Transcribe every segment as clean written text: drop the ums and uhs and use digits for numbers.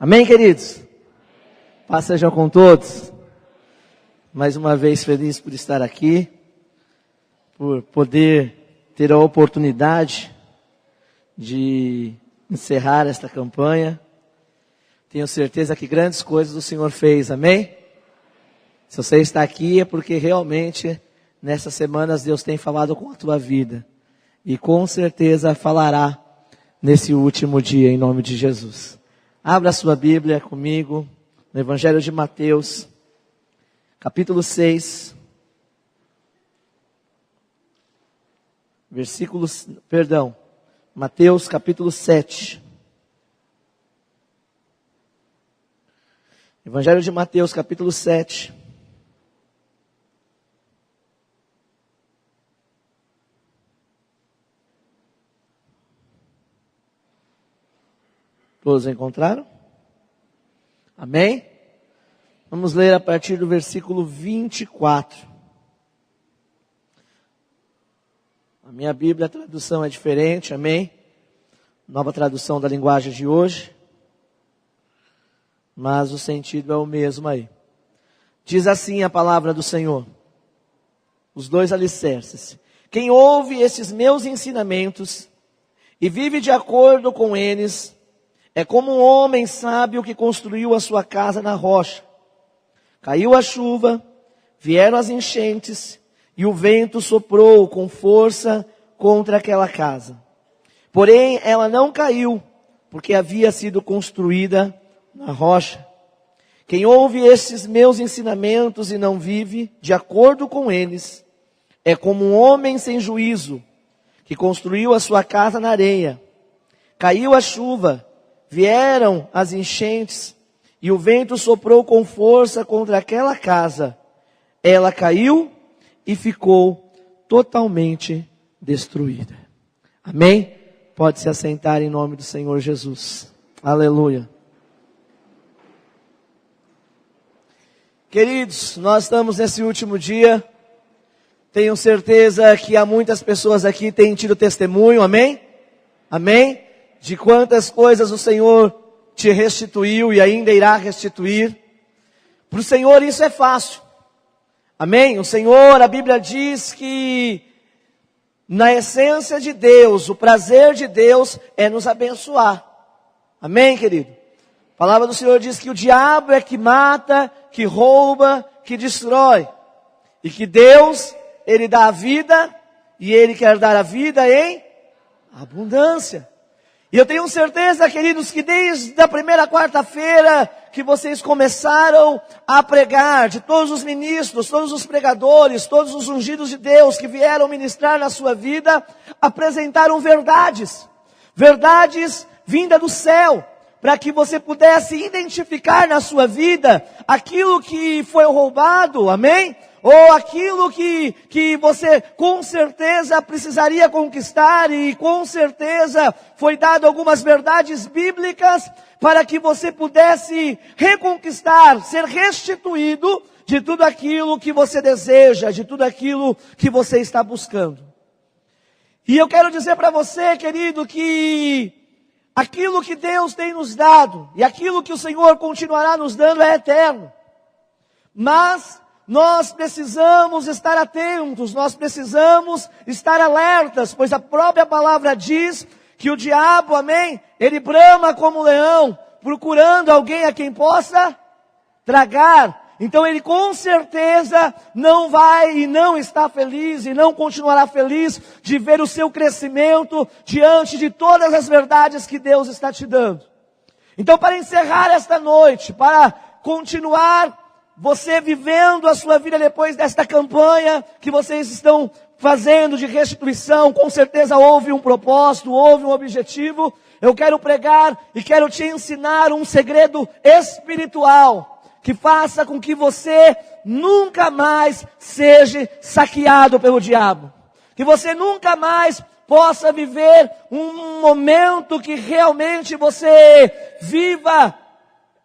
Amém, queridos? Paz seja com todos. Mais uma vez feliz por estar aqui, por poder ter a oportunidade de encerrar esta campanha. Tenho certeza que grandes coisas o Senhor fez, amém? Se você está aqui é porque realmente nessas semanas Deus tem falado com a tua vida. E com certeza falará nesse último dia, em nome de Jesus. Abra a sua Bíblia comigo, no Evangelho de Mateus, capítulo 6, Mateus capítulo 7. Evangelho de Mateus, capítulo 7. Todos encontraram? Amém? Vamos ler a partir do versículo 24. A minha Bíblia, a tradução é diferente, amém? Nova tradução da linguagem de hoje. Mas o sentido é o mesmo aí. Diz assim a palavra do Senhor. Os dois alicerces. Quem ouve esses meus ensinamentos e vive de acordo com eles, é como um homem sábio que construiu a sua casa na rocha. Caiu a chuva, vieram as enchentes, e o vento soprou com força contra aquela casa. Porém, ela não caiu, porque havia sido construída na rocha. Quem ouve estes meus ensinamentos e não vive de acordo com eles, é como um homem sem juízo, que construiu a sua casa na areia. Caiu a chuva, vieram as enchentes, e o vento soprou com força contra aquela casa. Ela caiu e ficou totalmente destruída. Amém? Pode se assentar em nome do Senhor Jesus. Aleluia. Queridos, nós estamos nesse último dia. Tenho certeza que há muitas pessoas aqui que têm tido testemunho, amém? Amém? De quantas coisas o Senhor te restituiu e ainda irá restituir. Para o Senhor isso é fácil. Amém? O Senhor, a Bíblia diz que na essência de Deus, o prazer de Deus é nos abençoar. Amém, querido? A palavra do Senhor diz que o diabo é que mata, que rouba, que destrói. E que Deus, Ele dá a vida e Ele quer dar a vida em abundância. E eu tenho certeza, queridos, que desde a primeira quarta-feira que vocês começaram a pregar, de todos os ministros, todos os pregadores, todos os ungidos de Deus que vieram ministrar na sua vida, apresentaram verdades vindas do céu, para que você pudesse identificar na sua vida aquilo que foi roubado, amém? Ou aquilo que você com certeza precisaria conquistar, e com certeza foi dado algumas verdades bíblicas para que você pudesse reconquistar, ser restituído de tudo aquilo que você deseja, de tudo aquilo que você está buscando. E eu quero dizer para você, querido, que aquilo que Deus tem nos dado e aquilo que o Senhor continuará nos dando é eterno. Mas nós precisamos estar atentos, nós precisamos estar alertas, pois a própria palavra diz que o diabo, amém, ele brama como um leão, procurando alguém a quem possa tragar. Então ele com certeza não vai e não está feliz e não continuará feliz de ver o seu crescimento diante de todas as verdades que Deus está te dando. Então, para encerrar esta noite, para continuar você vivendo a sua vida depois desta campanha que vocês estão fazendo de restituição, com certeza houve um propósito, houve um objetivo. Eu quero pregar e quero te ensinar um segredo espiritual que faça com que você nunca mais seja saqueado pelo diabo. Que você nunca mais possa viver um momento que realmente você viva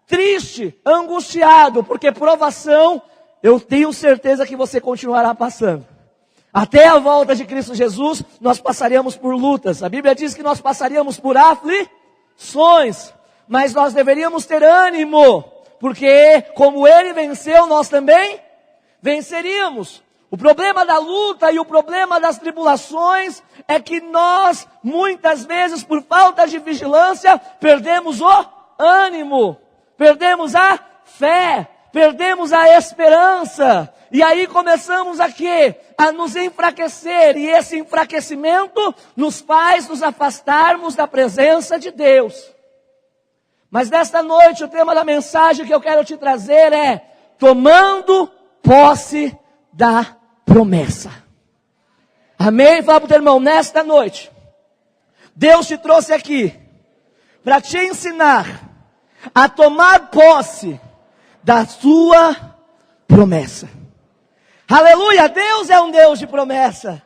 triste, angustiado, porque provação, eu tenho certeza que você continuará passando. Até a volta de Cristo Jesus, nós passaríamos por lutas. A Bíblia diz que nós passaríamos por aflições. mas nós deveríamos ter ânimo, porque como Ele venceu, nós também venceríamos. O problema da luta e o problema das tribulações é que nós, muitas vezes, por falta de vigilância, perdemos o ânimo, perdemos a fé, perdemos a esperança. E aí começamos a quê? A nos enfraquecer. E esse enfraquecimento nos faz nos afastarmos da presença de Deus. Mas nesta noite o tema da mensagem que eu quero te trazer é: tomando posse da promessa. Amém? Fala para o teu irmão, nesta noite, Deus te trouxe aqui para te ensinar a tomar posse da sua promessa. Aleluia! Deus é um Deus de promessa.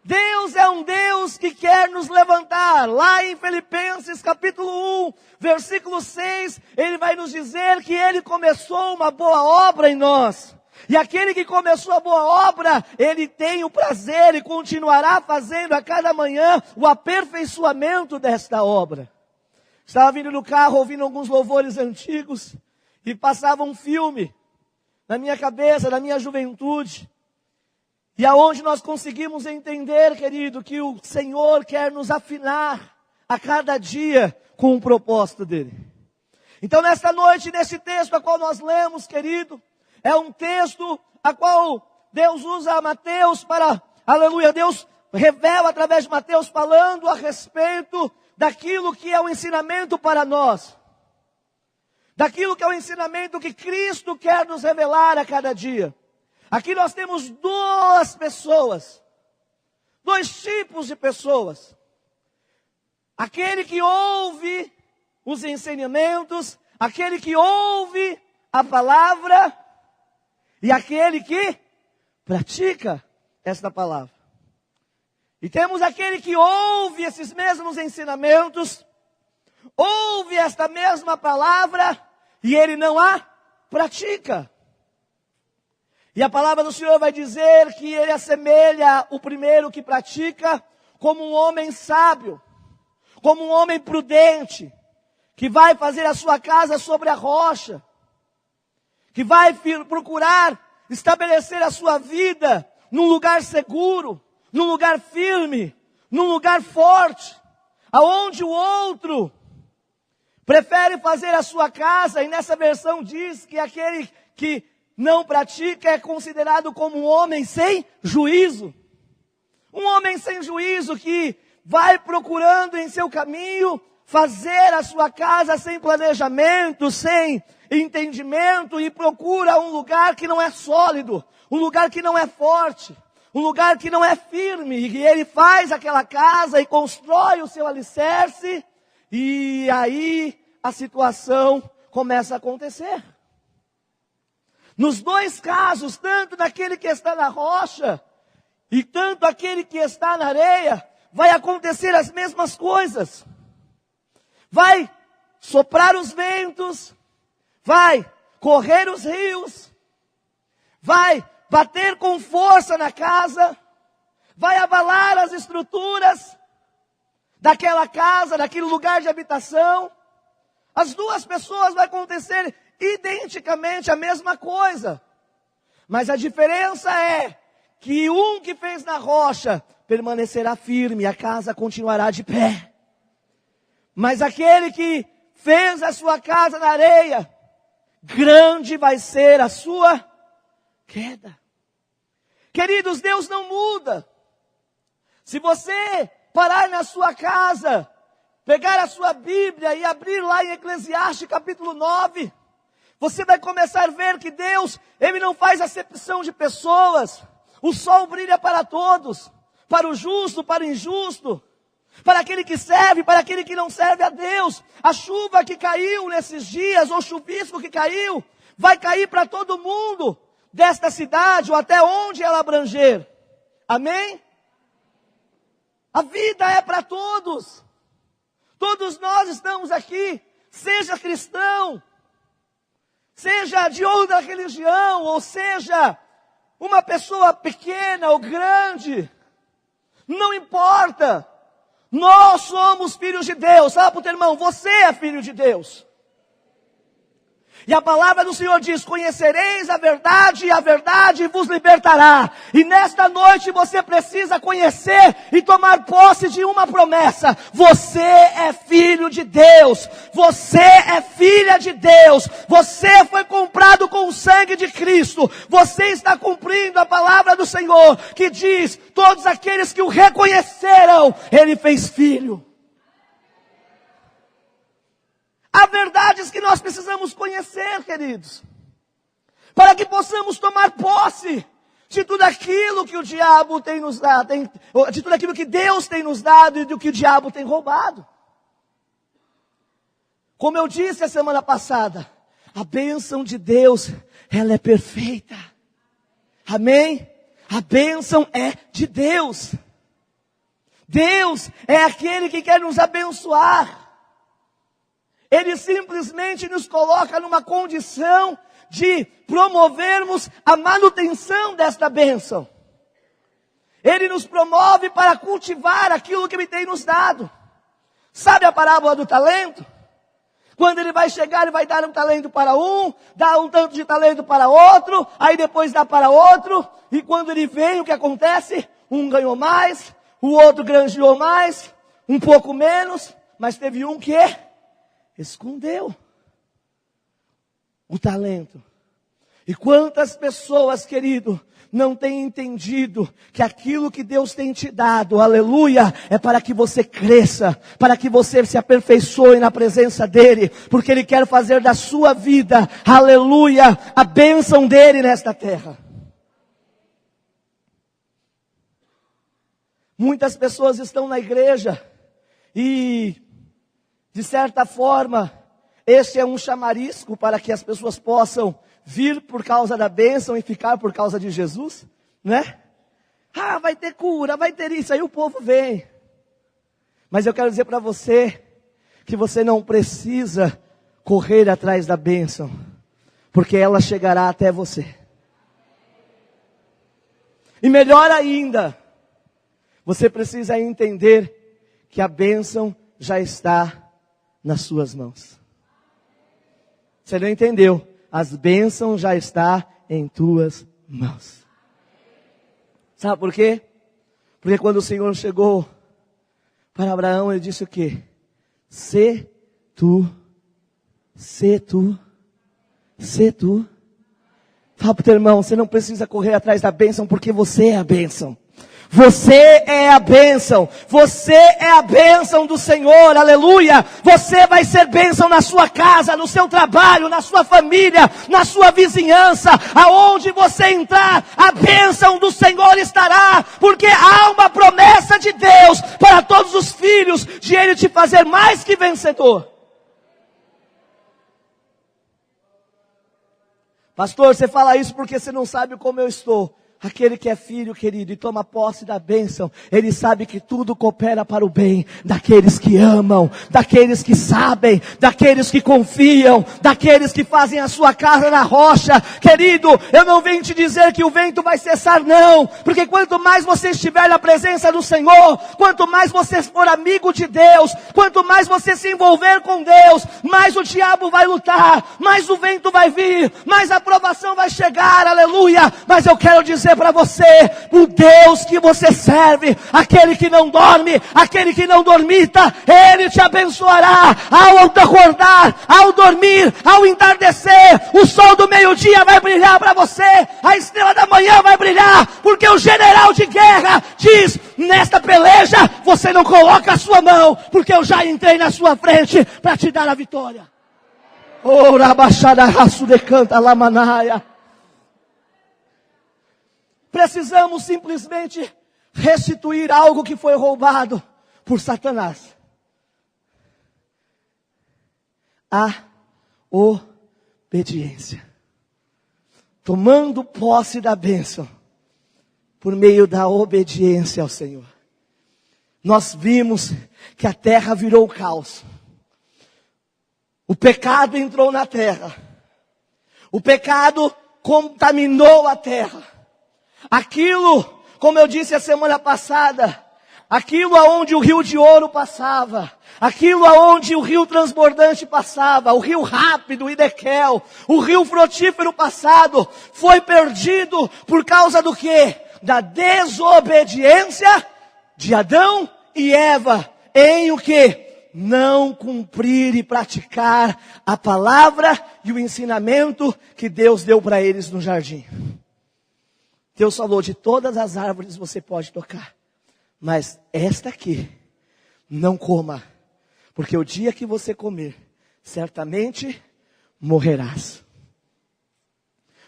Deus é um Deus que quer nos levantar. Lá em Filipenses capítulo 1, versículo 6, Ele vai nos dizer que Ele começou uma boa obra em nós. E aquele que começou a boa obra, Ele tem o prazer e continuará fazendo a cada manhã o aperfeiçoamento desta obra. Estava vindo no carro, ouvindo alguns louvores antigos, e passava um filme na minha cabeça, na minha juventude. E aonde nós conseguimos entender, querido, que o Senhor quer nos afinar a cada dia com o propósito dEle. Então nesta noite, nesse texto a qual nós lemos, querido, é um texto a qual Deus usa Mateus para, aleluia, Deus revela através de Mateus falando a respeito daquilo que é o ensinamento para nós. Daquilo que é o ensinamento que Cristo quer nos revelar a cada dia. Aqui nós temos duas pessoas, dois tipos de pessoas. Aquele que ouve os ensinamentos, aquele que ouve a palavra, e aquele que pratica esta palavra. E temos aquele que ouve esses mesmos ensinamentos, ouve esta mesma palavra, e ele não a pratica. E a palavra do Senhor vai dizer que ele assemelha o primeiro que pratica como um homem sábio, como um homem prudente, que vai fazer a sua casa sobre a rocha, que vai procurar estabelecer a sua vida num lugar seguro, num lugar firme, num lugar forte, aonde o outro prefere fazer a sua casa, e nessa versão diz que aquele que não pratica é considerado como um homem sem juízo. Um homem sem juízo que vai procurando em seu caminho fazer a sua casa sem planejamento, sem entendimento, e procura um lugar que não é sólido, um lugar que não é forte, um lugar que não é firme, e ele faz aquela casa e constrói o seu alicerce, e aí a situação começa a acontecer. Nos dois casos, tanto daquele que está na rocha, e tanto aquele que está na areia, vai acontecer as mesmas coisas. Vai soprar os ventos, vai correr os rios, vai bater com força na casa, vai abalar as estruturas daquela casa, daquele lugar de habitação. As duas pessoas vai acontecer identicamente a mesma coisa. Mas a diferença é que um que fez na rocha permanecerá firme, a casa continuará de pé. Mas aquele que fez a sua casa na areia, grande vai ser a sua queda. Queridos, Deus não muda. Se você parar na sua casa, pegar a sua Bíblia e abrir lá em Eclesiastes capítulo 9, você vai começar a ver que Deus, Ele não faz acepção de pessoas. O sol brilha para todos, para o justo, para o injusto, para aquele que serve, para aquele que não serve a Deus. A chuva que caiu nesses dias, ou chuvisco que caiu, vai cair para todo mundo desta cidade, ou até onde ela abranger. Amém? A vida é para todos. Todos nós estamos aqui, seja cristão, seja de outra religião, ou seja uma pessoa pequena ou grande, não importa. Nós somos filhos de Deus. Fala para o teu irmão, você é filho de Deus. E a palavra do Senhor diz, conhecereis a verdade e a verdade vos libertará. E nesta noite você precisa conhecer e tomar posse de uma promessa. Você é filho de Deus. Você é filha de Deus. Você foi comprado com o sangue de Cristo. Você está cumprindo a palavra do Senhor, que diz, todos aqueles que o reconheceram, Ele fez filho. Há verdades que nós precisamos conhecer, queridos, para que possamos tomar posse de tudo aquilo que o diabo tem nos dado, de tudo aquilo que Deus tem nos dado e do que o diabo tem roubado. Como eu disse a semana passada, a bênção de Deus, ela é perfeita. Amém? A bênção é de Deus. Deus é aquele que quer nos abençoar. Ele simplesmente nos coloca numa condição de promovermos a manutenção desta bênção. Ele nos promove para cultivar aquilo que Ele tem nos dado. Sabe a parábola do talento? Quando ele vai chegar, ele vai dar um talento para um, dá um tanto de talento para outro, aí depois dá para outro, e quando ele vem, o que acontece? Um ganhou mais, o outro granjeou mais, um pouco menos, mas teve um que escondeu o talento. E quantas pessoas, querido, não têm entendido que aquilo que Deus tem te dado, aleluia, é para que você cresça, para que você se aperfeiçoe na presença dEle, porque Ele quer fazer da sua vida, aleluia, a bênção dEle nesta terra. Muitas pessoas estão na igreja e, de certa forma, este é um chamarisco para que as pessoas possam vir por causa da bênção e ficar por causa de Jesus, né? Ah, vai ter cura, vai ter isso, aí o povo vem. Mas eu quero dizer para você, que você não precisa correr atrás da bênção, porque ela chegará até você. E melhor ainda, você precisa entender que a bênção já está nas suas mãos. Você não entendeu? As bênçãos já estão em tuas mãos. Sabe por quê? Porque quando o Senhor chegou para Abraão, Ele disse o quê? Sê tu. Fala para o teu irmão, você não precisa correr atrás da bênção, porque você é a bênção. Você é a bênção, você é a bênção do Senhor, aleluia. Você vai ser bênção na sua casa, no seu trabalho, na sua família, na sua vizinhança, aonde você entrar, a bênção do Senhor estará, porque há uma promessa de Deus para todos os filhos, de Ele te fazer mais que vencedor. Pastor, você fala isso porque você não sabe como eu estou. Aquele que é filho, querido, e toma posse da bênção, ele sabe que tudo coopera para o bem daqueles que amam, daqueles que sabem, daqueles que confiam, daqueles que fazem a sua casa na rocha. Querido, eu não venho te dizer que o vento vai cessar, não, porque quanto mais você estiver na presença do Senhor, quanto mais você for amigo de Deus, quanto mais você se envolver com Deus, mais o diabo vai lutar, mais o vento vai vir, mais a provação vai chegar, aleluia. Mas eu quero dizer para você, o Deus que você serve, aquele que não dorme, aquele que não dormita, Ele te abençoará ao acordar, ao dormir, ao entardecer. O sol do meio-dia vai brilhar para você, a estrela da manhã vai brilhar, porque o general de guerra diz, nesta peleja você não coloca a sua mão, porque eu já entrei na sua frente para te dar a vitória. Ora baixada raço de canta lamanaia. Precisamos simplesmente restituir algo que foi roubado por Satanás. A obediência. Tomando posse da bênção por meio da obediência ao Senhor. Nós vimos que a terra virou caos. O pecado entrou na terra. O pecado contaminou a terra. Aquilo, como eu disse a semana passada, aquilo aonde o rio de ouro passava, aquilo aonde o rio transbordante passava, o rio rápido, Hidekel, o rio frutífero passado, foi perdido por causa do quê? Da desobediência de Adão e Eva, em o quê? Não cumprir e praticar a palavra e o ensinamento que Deus deu para eles no jardim. Deus falou, de todas as árvores você pode tocar, mas esta aqui, não coma, porque o dia que você comer, certamente morrerás.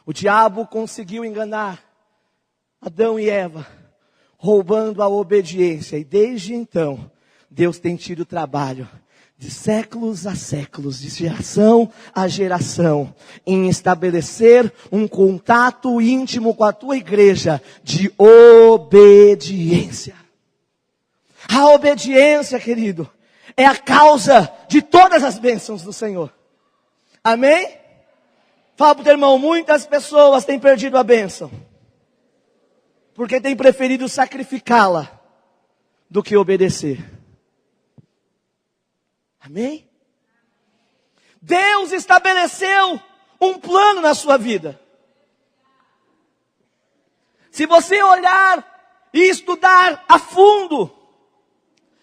O diabo conseguiu enganar Adão e Eva, roubando a obediência, e desde então, Deus tem tido trabalho, de séculos a séculos, de geração a geração, em estabelecer um contato íntimo com a tua igreja, de obediência. A obediência, querido, é a causa de todas as bênçãos do Senhor. Amém? Fala para o teu irmão, muitas pessoas têm perdido a bênção, porque têm preferido sacrificá-la, do que obedecer. Amém? Deus estabeleceu um plano na sua vida. Se você olhar e estudar a fundo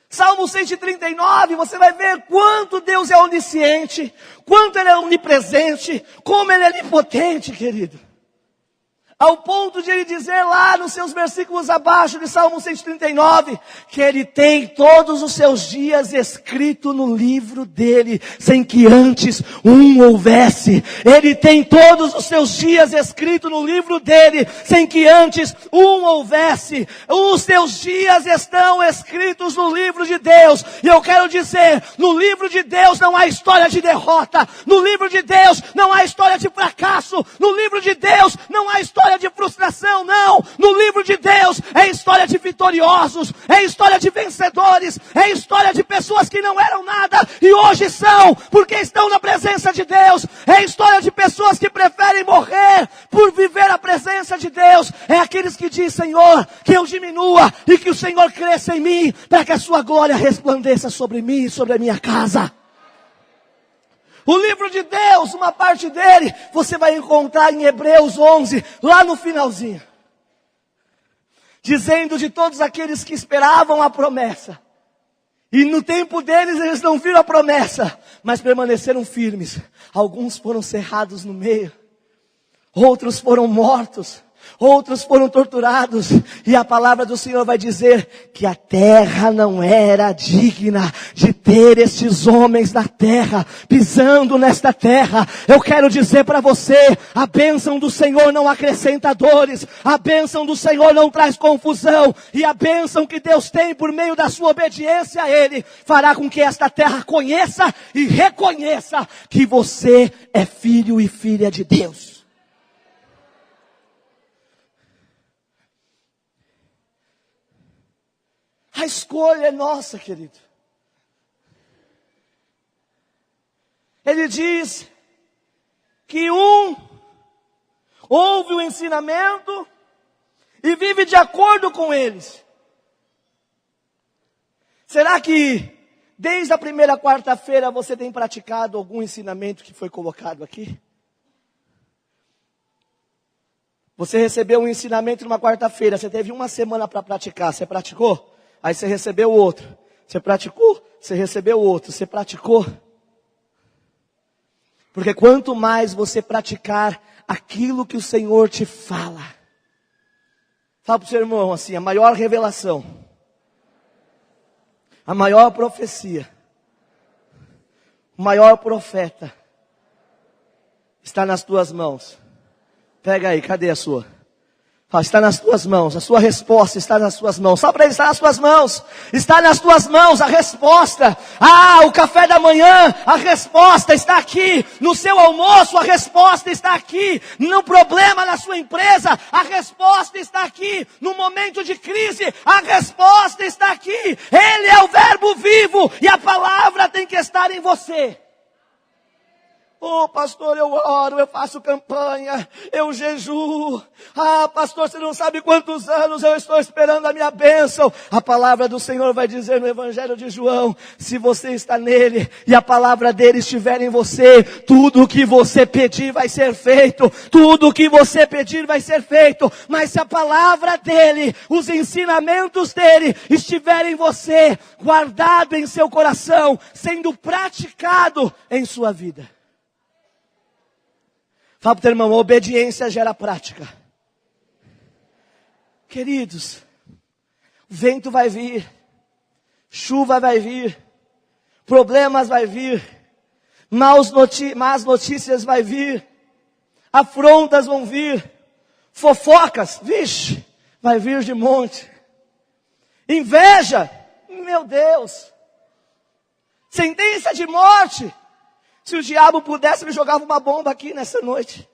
Salmo 139, você vai ver quanto Deus é onisciente, quanto Ele é onipresente, como Ele é onipotente, querido. Ao ponto de Ele dizer lá nos seus versículos abaixo de Salmo 139, que Ele tem todos os seus dias escrito no livro dEle, sem que antes houvesse. Ele tem todos os seus dias escrito no livro dEle, sem que antes houvesse. Os seus dias estão escritos no livro de Deus. E eu quero dizer, no livro de Deus não há história de derrota. No livro de Deus não há história de fracasso. No livro de Deus não há história de frustração, não. No livro de Deus é história de vitoriosos, é história de vencedores, é história de pessoas que não eram nada e hoje são, porque estão na presença de Deus. É história de pessoas que preferem morrer por viver a presença de Deus. É aqueles que dizem, Senhor, que eu diminua e que o Senhor cresça em mim, para que a sua glória resplandeça sobre mim e sobre a minha casa. O livro de Deus, uma parte dele, você vai encontrar em Hebreus 11, lá no finalzinho. Dizendo de todos aqueles que esperavam a promessa. E no tempo deles eles não viram a promessa, mas permaneceram firmes. Alguns foram cerrados no meio. Outros foram mortos. Outros foram torturados, e a palavra do Senhor vai dizer que a terra não era digna de ter estes homens na terra, pisando nesta terra. Eu quero dizer para você, a bênção do Senhor não acrescenta dores, a bênção do Senhor não traz confusão, e a bênção que Deus tem por meio da sua obediência a Ele, fará com que esta terra conheça e reconheça que você é filho e filha de Deus. A escolha é nossa, querido. Ele diz que ouve o ensinamento e vive de acordo com eles. Será que desde a primeira quarta-feira você tem praticado algum ensinamento que foi colocado aqui? Você recebeu um ensinamento numa quarta-feira, você teve uma semana para praticar, você praticou? Aí você recebeu outro. Você praticou? Você recebeu outro. Você praticou? Porque quanto mais você praticar aquilo que o Senhor te fala. Fala para o seu irmão assim, a maior revelação, a maior profecia, o maior profeta está nas tuas mãos. Pega aí, cadê a sua? Fala, está nas tuas mãos, a sua resposta está nas tuas mãos. Só para ele, está nas tuas mãos. Está nas tuas mãos a resposta. O café da manhã, a resposta está aqui. No seu almoço, a resposta está aqui. No problema na sua empresa, a resposta está aqui. No momento de crise, a resposta está aqui. Ele é o verbo vivo e a palavra tem que estar em você. Oh, pastor, eu oro, eu faço campanha, eu jejuo. Ah, pastor, você não sabe quantos anos eu estou esperando a minha bênção. A palavra do Senhor vai dizer no Evangelho de João, se você está nele e a palavra dele estiver em você, tudo o que você pedir vai ser feito. Tudo o que você pedir vai ser feito. Mas se a palavra dele, os ensinamentos dele estiverem em você, guardado em seu coração, sendo praticado em sua vida. Fala para o teu irmão, obediência gera prática. Queridos, vento vai vir, chuva vai vir, problemas vai vir, más notícias vai vir, afrontas vão vir, fofocas, vixe, vai vir de monte. Inveja, meu Deus, sentença de morte. Se o diabo pudesse, ele jogava uma bomba aqui nessa noite.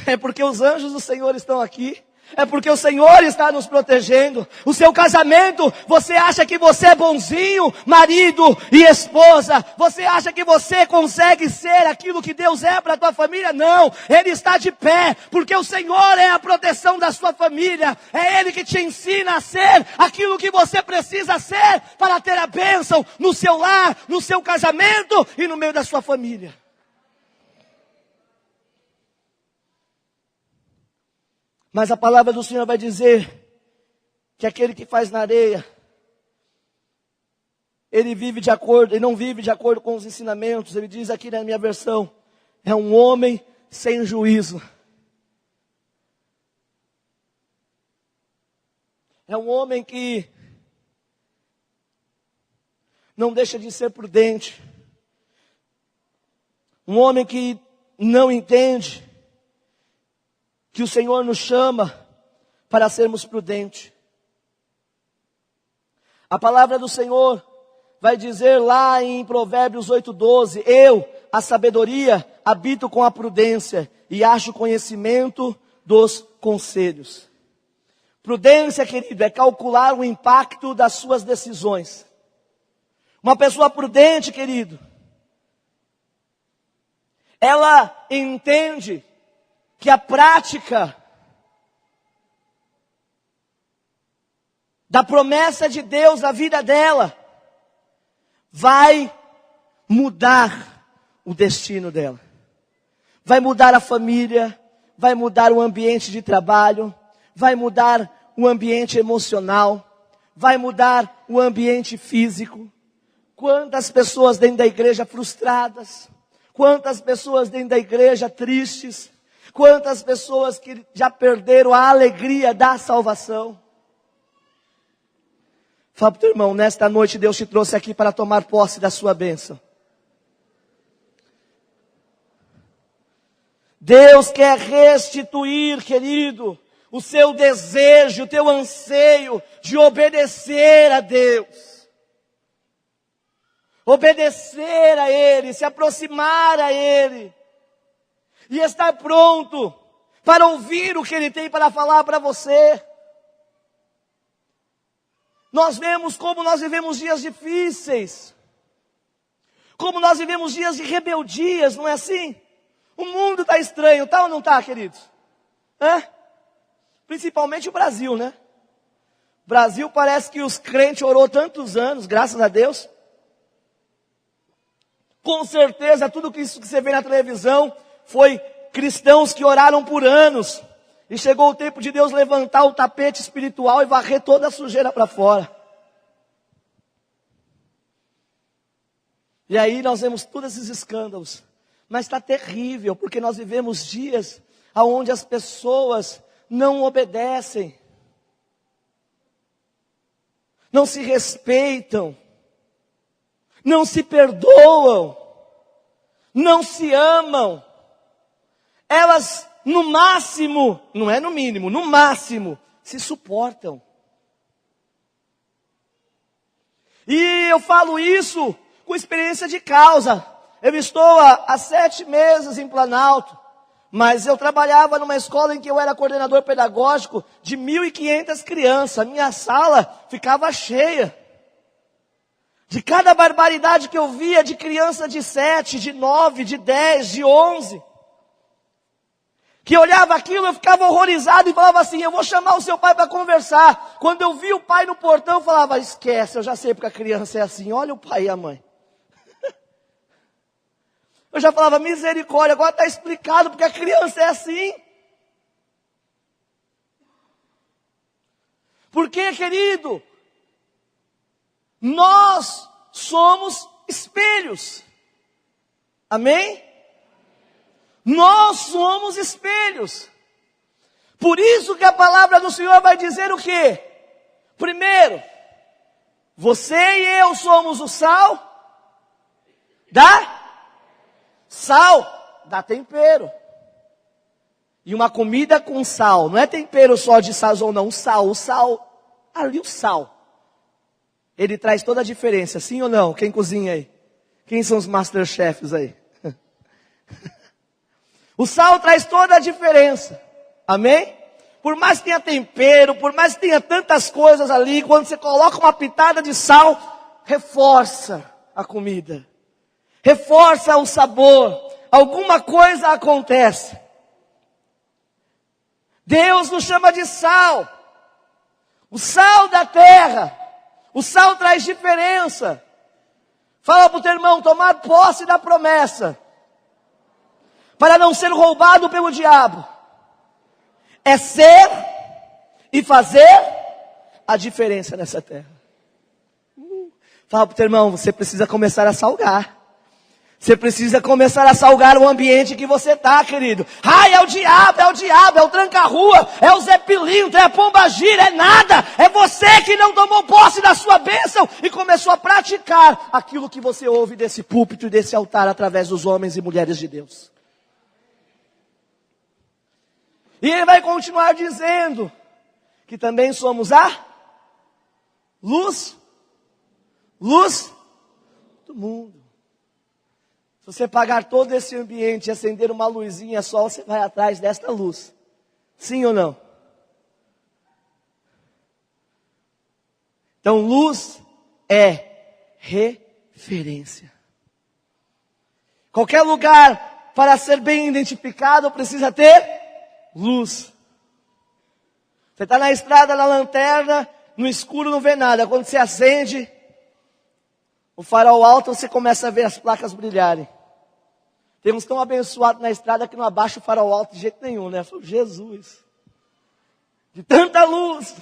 É porque os anjos do Senhor estão aqui. É porque o Senhor está nos protegendo. O seu casamento, você acha que você é bonzinho, marido e esposa? Você acha que você consegue ser aquilo que Deus é para a tua família? Não, Ele está de pé, porque o Senhor é a proteção da sua família. É Ele que te ensina a ser aquilo que você precisa ser para ter a bênção no seu lar, no seu casamento e no meio da sua família. Mas a palavra do Senhor vai dizer que aquele que faz na areia, ele não vive de acordo com os ensinamentos. Ele diz aqui na minha versão, é um homem sem juízo. É um homem que não deixa de ser prudente. Um homem que não entende que o Senhor nos chama para sermos prudentes. A palavra do Senhor vai dizer lá em Provérbios 8:12, eu, a sabedoria, habito com a prudência e acho conhecimento dos conselhos. Prudência, querido, é calcular o impacto das suas decisões. Uma pessoa prudente, querido, ela entende que a prática da promessa de Deus na vida dela vai mudar o destino dela. Vai mudar a família, vai mudar o ambiente de trabalho, vai mudar o ambiente emocional, vai mudar o ambiente físico. Quantas pessoas dentro da igreja frustradas, quantas pessoas dentro da igreja tristes, quantas pessoas que já perderam a alegria da salvação. Fala para o teu irmão, nesta noite Deus te trouxe aqui para tomar posse da sua bênção. Deus quer restituir, querido, o seu desejo, o teu anseio de obedecer a Deus. Obedecer a Ele, se aproximar a Ele. E estar pronto para ouvir o que Ele tem para falar para você. Nós vemos como nós vivemos dias difíceis. Como nós vivemos dias de rebeldias, não é assim? O mundo está estranho, tá ou não está, queridos? Principalmente o Brasil, né? O Brasil parece que os crentes orou tantos anos, graças a Deus. Com certeza, tudo isso que você vê na televisão foi cristãos que oraram por anos. E chegou o tempo de Deus levantar o tapete espiritual e varrer toda a sujeira para fora. E aí nós vemos todos esses escândalos. Mas está terrível, porque nós vivemos dias onde as pessoas não obedecem. Não se respeitam. Não se perdoam. Não se amam. Elas, no máximo, não é no mínimo, no máximo, se suportam. E eu falo isso com experiência de causa. Eu estou há 7 meses em Planalto, mas eu trabalhava numa escola em que eu era coordenador pedagógico de 1.500 crianças. A minha sala ficava cheia de cada barbaridade que eu via de criança de 7, de 9, de 10, de 11, que olhava aquilo, eu ficava horrorizado e falava assim, eu vou chamar o seu pai para conversar. Quando eu vi o pai no portão, eu falava, esquece, eu já sei porque a criança é assim, olha o pai e a mãe. Eu já falava, misericórdia, agora está explicado porque a criança é assim. Porque, querido, nós somos espelhos. Amém? Nós somos espelhos. Por isso que a palavra do Senhor vai dizer o quê? Primeiro, você e eu somos o sal dá tempero. E uma comida com sal, não é tempero só de sazon não, o sal, ali o sal. Ele traz toda a diferença, sim ou não? Quem cozinha aí? Quem são os masterchefs aí? O sal traz toda a diferença, amém? Por mais que tenha tempero, por mais que tenha tantas coisas ali, quando você coloca uma pitada de sal, reforça a comida. Reforça o sabor, alguma coisa acontece. Deus nos chama de sal, o sal da terra, o sal traz diferença. Fala para o teu irmão, tomar posse da promessa, para não ser roubado pelo diabo, é ser e fazer a diferença nessa terra. Fala para o teu irmão, você precisa começar a salgar. Você precisa começar a salgar o ambiente que você está, querido. Ai, é o diabo, é o tranca-rua, é o Zé Pilintra, é a pombagira, é nada. É você que não tomou posse da sua bênção e começou a praticar aquilo que você ouve desse púlpito e desse altar através dos homens e mulheres de Deus. E ele vai continuar dizendo que também somos a luz do mundo. Se você pagar todo esse ambiente e acender uma luzinha só, você vai atrás desta luz. Sim ou não? Então, luz é referência. Qualquer lugar para ser bem identificado precisa ter luz. Você está na estrada, na lanterna, no escuro não vê nada. Quando você acende o farol alto, você começa a ver as placas brilharem. Tem uns tão abençoados na estrada que não abaixa o farol alto de jeito nenhum, né? Eu falo, Jesus, de tanta luz.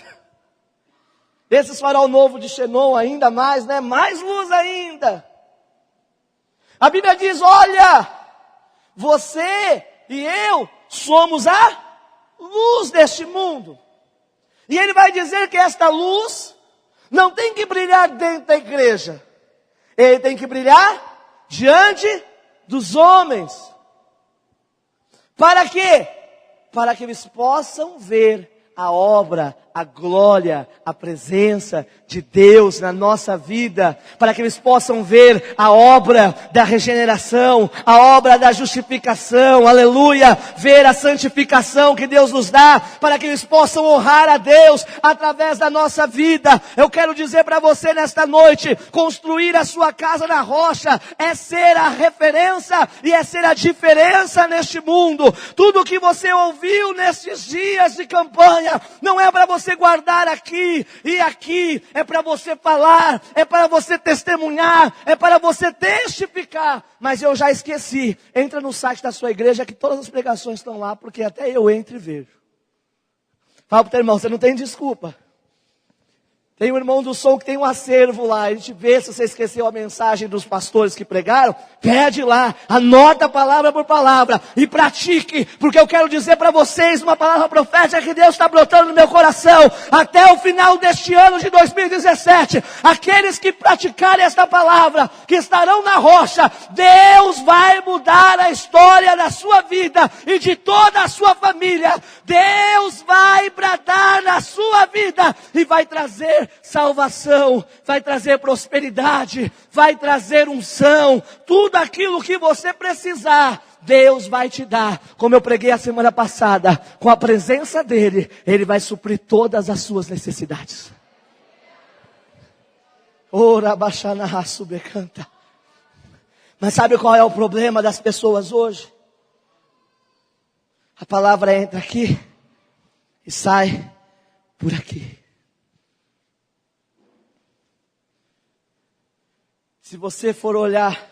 Esses farol novo de Xenon ainda mais, né? Mais luz ainda. A Bíblia diz, olha, você e eu somos a luz deste mundo. E ele vai dizer que esta luz não tem que brilhar dentro da igreja. Ele tem que brilhar diante dos homens. Para quê? Para que eles possam ver a obra, a glória, a presença de Deus na nossa vida, para que eles possam ver a obra da regeneração, a obra da justificação, aleluia, ver a santificação que Deus nos dá, para que eles possam honrar a Deus através da nossa vida. Eu quero dizer para você nesta noite, construir a sua casa na rocha é ser a referência e é ser a diferença neste mundo. Tudo que você ouviu nestes dias de campanha, não é para você guardar aqui e aqui, é para você falar, é para você testemunhar, é para você testificar. Mas eu já esqueci, entra no site da sua igreja que todas as pregações estão lá, porque até eu entro e vejo. Fala para o teu irmão, você não tem desculpa. Tem um irmão do som que tem um acervo lá, a gente vê se você esqueceu a mensagem dos pastores que pregaram, pede lá, anota palavra por palavra e pratique, porque eu quero dizer para vocês uma palavra profética que Deus está brotando no meu coração, até o final deste ano de 2017, aqueles que praticarem esta palavra, que estarão na rocha, Deus vai mudar a história da sua vida e de toda a sua família. Deus vai bradar na sua vida e vai trazer salvação, vai trazer prosperidade, vai trazer unção, tudo aquilo que você precisar, Deus vai te dar. Como eu preguei a semana passada, com a presença dEle, Ele vai suprir todas as suas necessidades. Ora Baxanah Subecanta. Mas sabe qual é o problema das pessoas hoje? A palavra entra aqui e sai por aqui. Se você for olhar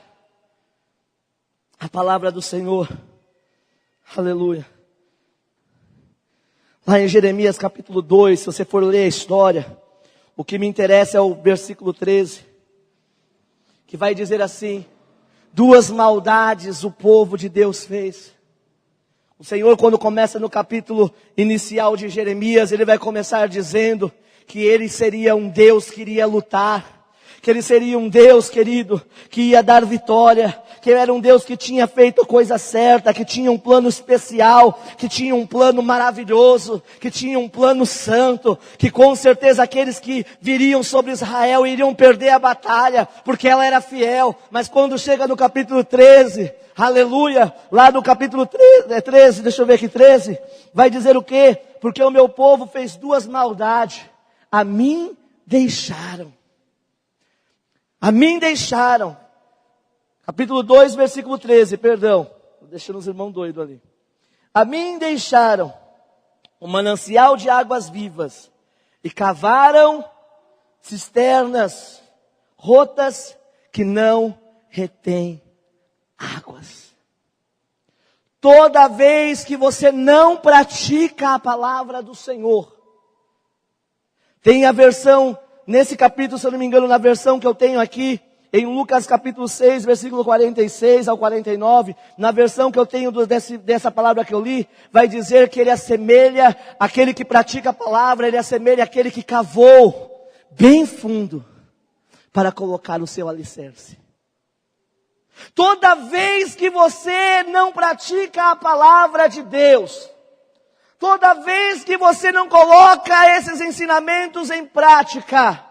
a palavra do Senhor, aleluia. Lá em Jeremias capítulo 2, se você for ler a história, o que me interessa é o versículo 13, que vai dizer assim: 2 maldades o povo de Deus fez. O Senhor, quando começa no capítulo inicial de Jeremias, Ele vai começar dizendo que Ele seria um Deus que iria lutar, que Ele seria um Deus, querido, que ia dar vitória, que era um Deus que tinha feito a coisa certa, que tinha um plano especial, que tinha um plano maravilhoso, que tinha um plano santo, que com certeza aqueles que viriam sobre Israel iriam perder a batalha, porque ela era fiel. Mas quando chega no capítulo 13, aleluia, lá no capítulo 13, deixa eu ver aqui, 13, vai dizer o quê? Porque o meu povo fez 2 maldades, a mim deixaram. A mim deixaram. Capítulo 2, versículo 13, perdão. Estou deixando os irmãos doidos ali. A mim deixaram um manancial de águas vivas e cavaram cisternas rotas que não retêm águas. Toda vez que você não pratica a palavra do Senhor, tem a versão, nesse capítulo, se eu não me engano, na versão que eu tenho aqui, em Lucas capítulo 6, versículo 46 ao 49, na versão que eu tenho dessa palavra que eu li, vai dizer que ele assemelha aquele que pratica a palavra, ele assemelha aquele que cavou bem fundo para colocar o seu alicerce. Toda vez que você não pratica a palavra de Deus, toda vez que você não coloca esses ensinamentos em prática,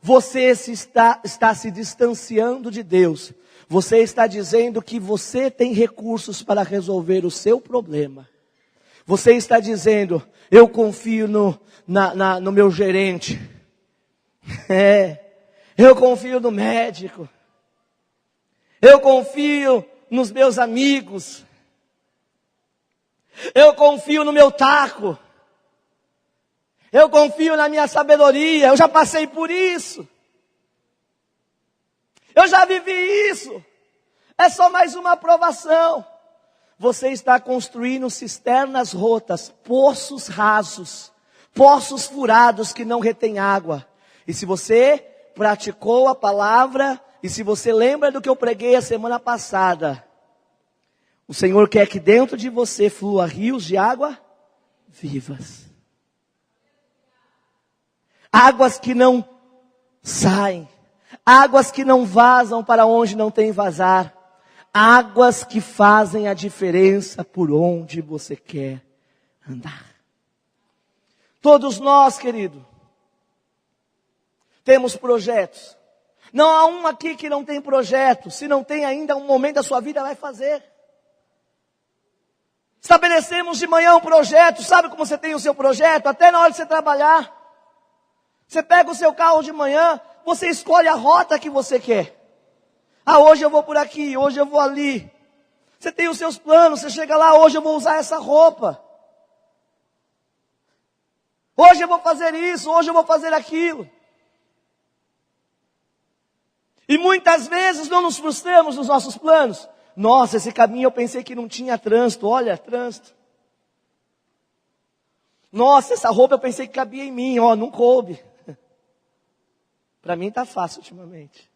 você está se distanciando de Deus. Você está dizendo que você tem recursos para resolver o seu problema. Você está dizendo, eu confio no meu gerente. Eu confio no médico. Eu confio nos meus amigos. Eu confio no meu taco. Eu confio na minha sabedoria. Eu já passei por isso. Eu já vivi isso. É só mais uma aprovação. Você está construindo cisternas rotas, poços rasos, poços furados que não retêm água. E se você praticou a palavra, e se você lembra do que eu preguei a semana passada, o Senhor quer que dentro de você flua rios de água vivas. Águas que não saem. Águas que não vazam para onde não tem vazar. Águas que fazem a diferença por onde você quer andar. Todos nós, querido, temos projetos. Não há um aqui que não tem projeto. Se não tem ainda, um momento da sua vida vai fazer. Estabelecemos de manhã um projeto. Sabe como você tem o seu projeto? Até na hora de você trabalhar. Você pega o seu carro de manhã, você escolhe a rota que você quer. Ah, hoje eu vou por aqui, hoje eu vou ali. Você tem os seus planos, você chega lá, hoje eu vou usar essa roupa. Hoje eu vou fazer isso, hoje eu vou fazer aquilo. E muitas vezes não nos frustramos nos nossos planos. Nossa, esse caminho eu pensei que não tinha trânsito, olha, trânsito. Nossa, essa roupa eu pensei que cabia em mim, ó, não coube. Para mim está fácil ultimamente.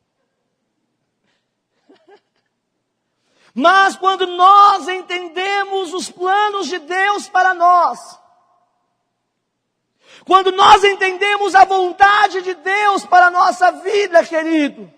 Mas quando nós entendemos os planos de Deus para nós, quando nós entendemos a vontade de Deus para a nossa vida, querido,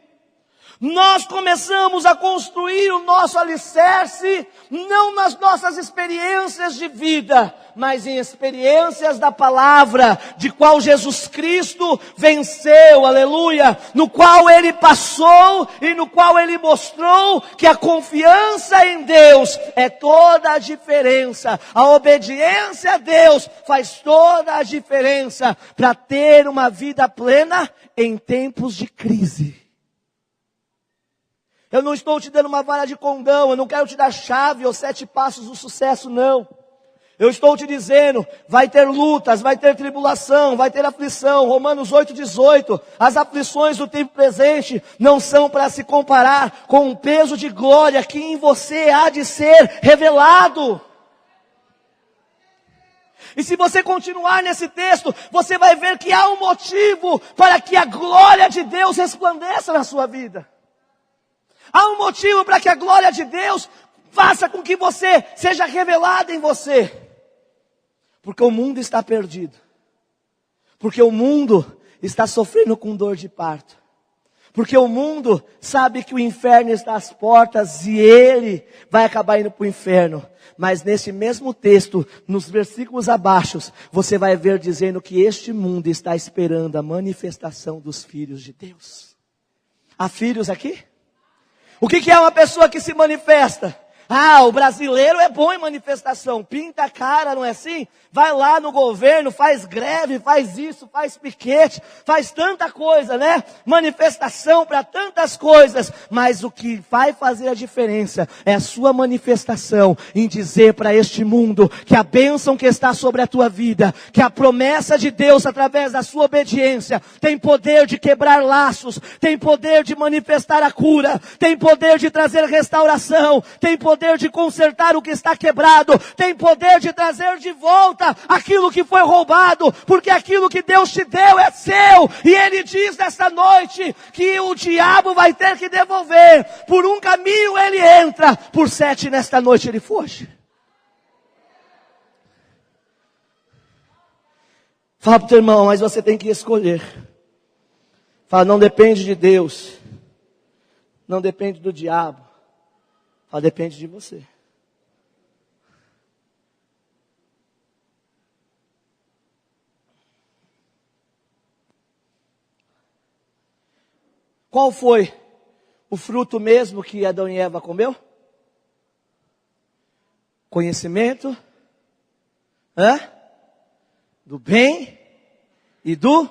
Nós começamos a construir o nosso alicerce, não nas nossas experiências de vida, mas em experiências da palavra, de qual Jesus Cristo venceu, aleluia, no qual Ele passou e no qual Ele mostrou que a confiança em Deus é toda a diferença. A obediência a Deus faz toda a diferença para ter uma vida plena em tempos de crise. Eu não estou te dando uma vara de condão, eu não quero te dar chave ou 7 passos do sucesso, não. Eu estou te dizendo, vai ter lutas, vai ter tribulação, vai ter aflição. Romanos 8:18, as aflições do tempo presente não são para se comparar com o peso de glória que em você há de ser revelado. E se você continuar nesse texto, você vai ver que há um motivo para que a glória de Deus resplandeça na sua vida. Há um motivo para que a glória de Deus faça com que você seja revelada em você. Porque o mundo está perdido. Porque o mundo está sofrendo com dor de parto. Porque o mundo sabe que o inferno está às portas e ele vai acabar indo para o inferno. Mas nesse mesmo texto, nos versículos abaixo, você vai ver dizendo que este mundo está esperando a manifestação dos filhos de Deus. Há filhos aqui? O que é uma pessoa que se manifesta? Ah, o brasileiro é bom em manifestação, pinta a cara, não é assim? Vai lá no governo, faz greve, faz isso, faz piquete, faz tanta coisa, né? Manifestação para tantas coisas, mas o que vai fazer a diferença é a sua manifestação em dizer para este mundo que a bênção que está sobre a tua vida, que a promessa de Deus através da sua obediência, tem poder de quebrar laços, tem poder de manifestar a cura, tem poder de trazer restauração, tem poder de consertar o que está quebrado, tem poder de trazer de volta aquilo que foi roubado, porque aquilo que Deus te deu é seu, e Ele diz nesta noite, que o diabo vai ter que devolver, por um caminho ele entra, por 7 nesta noite ele foge. Fala para o teu irmão, mas você tem que escolher. Fala, não depende de Deus, não depende do diabo, fala, depende de você. Qual foi o fruto mesmo que Adão e Eva comeu? Conhecimento, do bem e do...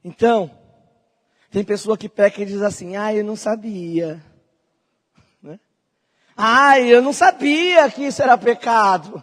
Então, tem pessoa que peca e diz assim, eu não sabia. Né? Eu não sabia que isso era pecado.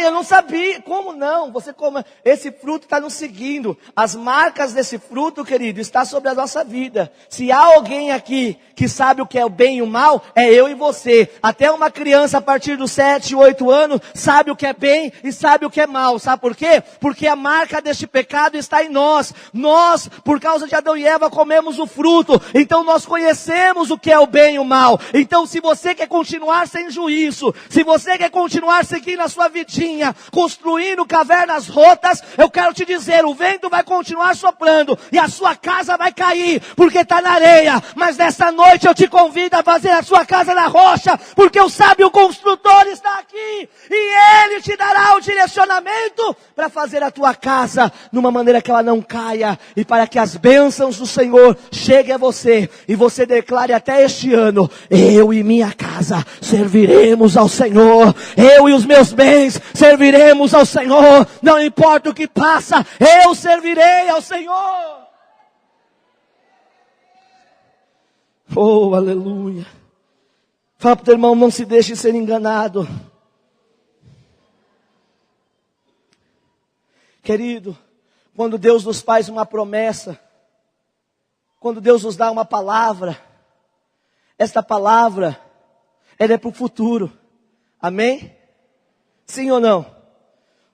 Eu não sabia. Como não? Você come. Esse fruto está nos seguindo. As marcas desse fruto, querido, está sobre a nossa vida. Se há alguém aqui que sabe o que é o bem e o mal, é eu e você. Até uma criança a partir dos 7, 8 anos, sabe o que é bem e sabe o que é mal. Sabe por quê? Porque a marca deste pecado está em nós. Nós, por causa de Adão e Eva, comemos o fruto. Então nós conhecemos o que é o bem e o mal. Então se você quer continuar sem juízo, se você quer continuar seguindo a sua vidinha, construindo cavernas rotas, eu quero te dizer, o vento vai continuar soprando, e a sua casa vai cair, porque está na areia, mas nessa noite eu te convido a fazer a sua casa na rocha, porque o sábio construtor está aqui, e ele te dará o direcionamento, para fazer a tua casa, numa maneira que ela não caia, e para que as bênçãos do Senhor cheguem a você, e você declare até este ano, eu e minha casa, serviremos ao Senhor, eu e os meus bens, serviremos ao Senhor, não importa o que passa, eu servirei ao Senhor. Oh, aleluia. Fala para o teu irmão, não se deixe ser enganado. Querido, quando Deus nos faz uma promessa, quando Deus nos dá uma palavra, esta palavra, ela é para o futuro, amém? Sim ou não?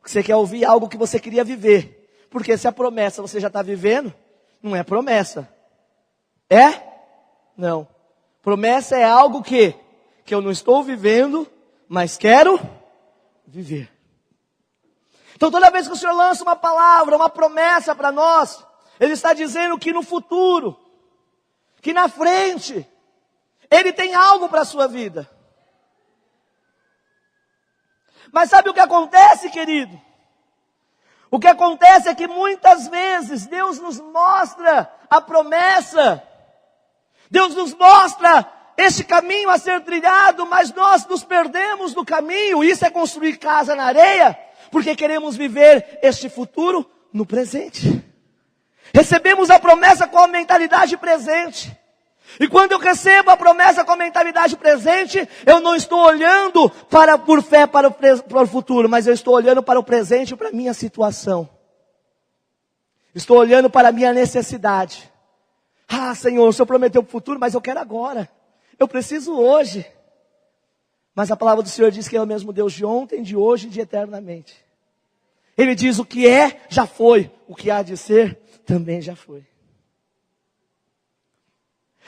Você quer ouvir algo que você queria viver. Porque se a promessa você já está vivendo, não é promessa. É? Não. Promessa é algo que eu não estou vivendo, mas quero viver. Então toda vez que o Senhor lança uma palavra, uma promessa para nós, Ele está dizendo que no futuro, que na frente, Ele tem algo para a sua vida. Mas sabe o que acontece, querido? O que acontece é que muitas vezes Deus nos mostra a promessa, Deus nos mostra este caminho a ser trilhado, mas nós nos perdemos no caminho. Isso é construir casa na areia, porque queremos viver este futuro no presente. Recebemos a promessa com a mentalidade presente. E quando eu recebo a promessa com a mentalidade presente, eu não estou olhando por fé para o futuro, mas eu estou olhando para o presente e para a minha situação. Estou olhando para a minha necessidade. Ah, Senhor, o Senhor prometeu para o futuro, mas eu quero agora. Eu preciso hoje. Mas a palavra do Senhor diz que Ele é o mesmo Deus de ontem, de hoje e de eternamente. Ele diz: o que é, já foi. O que há de ser, também já foi.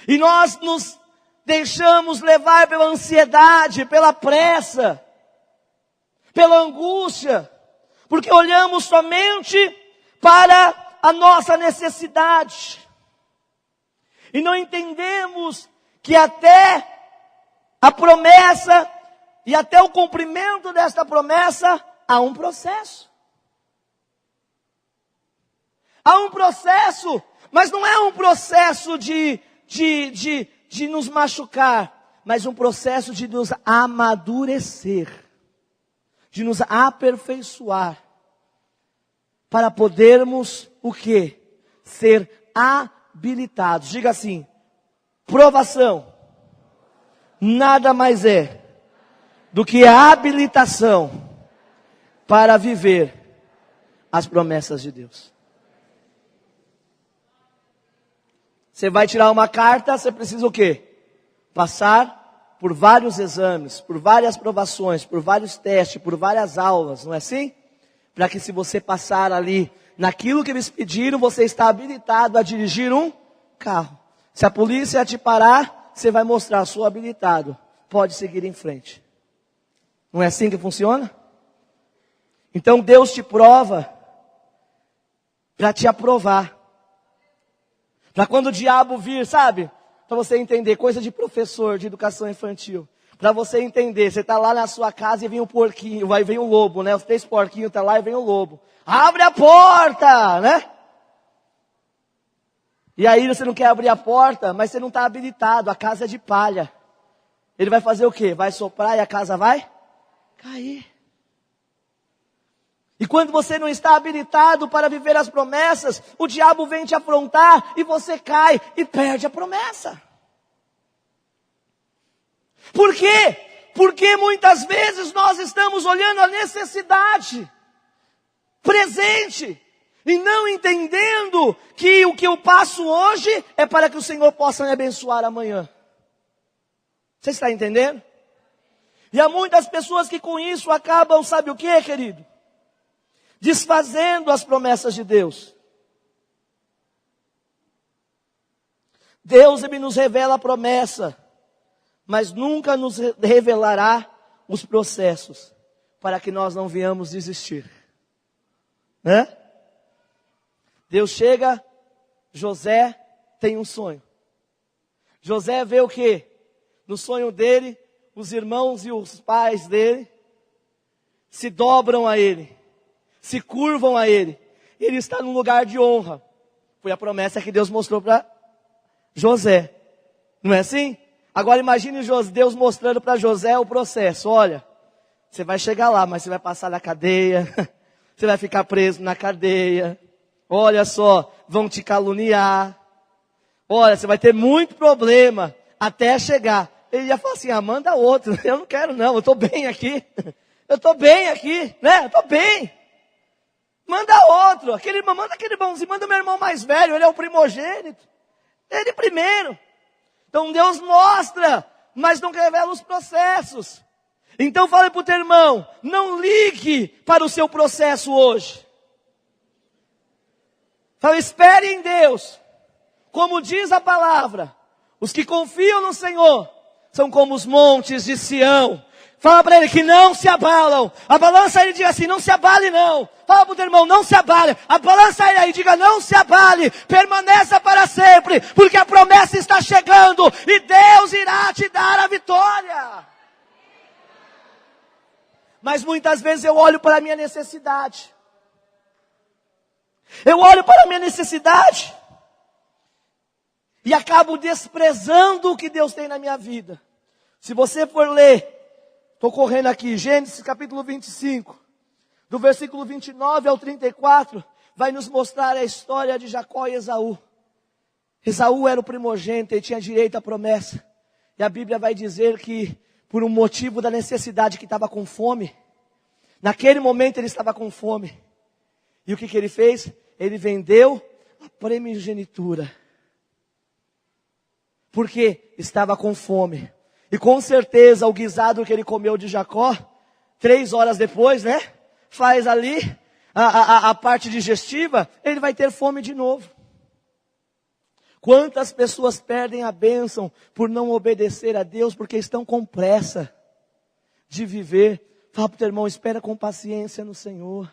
E nós nos deixamos levar pela ansiedade, pela pressa, pela angústia, porque olhamos somente para a nossa necessidade. E não entendemos que até a promessa e até o cumprimento desta promessa há um processo. Há um processo, mas não é um processo de nos machucar, mas um processo de nos amadurecer, de nos aperfeiçoar, para podermos o quê? Ser habilitados. Diga assim: provação nada mais é do que a habilitação para viver as promessas de Deus. Você vai tirar uma carta, você precisa o quê? Passar por vários exames, por várias provações, por vários testes, por várias aulas, não é assim? Para que se você passar ali naquilo que eles pediram, você está habilitado a dirigir um carro. Se a polícia te parar, você vai mostrar, sou habilitado, pode seguir em frente. Não é assim que funciona? Então Deus te prova para te aprovar. Para quando o diabo vir, sabe? Para você entender, coisa de professor de educação infantil. Para você entender, você está lá na sua casa e vem um porquinho, vai vem um lobo, né? Os 3 porquinhos estão lá e vem um lobo. Abre a porta, né? E aí você não quer abrir a porta, mas você não está habilitado, a casa é de palha. Ele vai fazer o quê? Vai soprar e a casa vai cair. E quando você não está habilitado para viver as promessas, o diabo vem te afrontar e você cai e perde a promessa. Por quê? Porque muitas vezes nós estamos olhando a necessidade presente e não entendendo que o que eu passo hoje é para que o Senhor possa me abençoar amanhã. Você está entendendo? E há muitas pessoas que com isso acabam, sabe o que, querido? Desfazendo as promessas de Deus. Deus, Ele nos revela a promessa, mas nunca nos revelará os processos, para que nós não venhamos desistir. Né? Deus chega, José tem um sonho. José vê o quê? No sonho dele, os irmãos e os pais dele se dobram a ele, se curvam a ele. Ele está num lugar de honra. Foi a promessa que Deus mostrou para José. Não é assim? Agora imagine Deus mostrando para José o processo. Olha, você vai chegar lá, mas você vai passar na cadeia. Você vai ficar preso na cadeia. Olha só, vão te caluniar. Olha, você vai ter muito problema até chegar. Ele ia falar assim: manda outro. Eu não quero não, eu estou bem aqui. Eu estou bem aqui, né? Eu estou bem. Manda outro, manda aquele irmãozinho, manda meu irmão mais velho, ele é o primogênito. Ele primeiro. Então Deus mostra, mas não revela os processos. Então fale para o teu irmão, não ligue para o seu processo hoje. Fale, espere em Deus. Como diz a palavra, os que confiam no Senhor são como os montes de Sião, Fala para ele que não se abalam. Balança ele e diga assim, não se abale não. Fala para o teu irmão, não se abale. Balança ele aí e diga, não se abale. Permaneça para sempre, porque a promessa está chegando e Deus irá te dar a vitória. Mas muitas vezes eu olho para a minha necessidade. Eu olho para a minha necessidade e acabo desprezando o que Deus tem na minha vida. Se você for ler, estou correndo aqui, Gênesis capítulo 25, do versículo 29 ao 34, vai nos mostrar a história de Jacó e Esaú. Esaú era o primogênito e tinha direito à promessa. E a Bíblia vai dizer que, por um motivo da necessidade, que estava com fome, naquele momento ele estava com fome. E o que ele fez? Ele vendeu a primogenitura. Porque estava com fome. E com certeza o guisado que ele comeu de Jacó, 3 horas depois, né? Faz ali a parte digestiva, ele vai ter fome de novo. Quantas pessoas perdem a bênção por não obedecer a Deus, porque estão com pressa de viver. Fala para o teu irmão, espera com paciência no Senhor.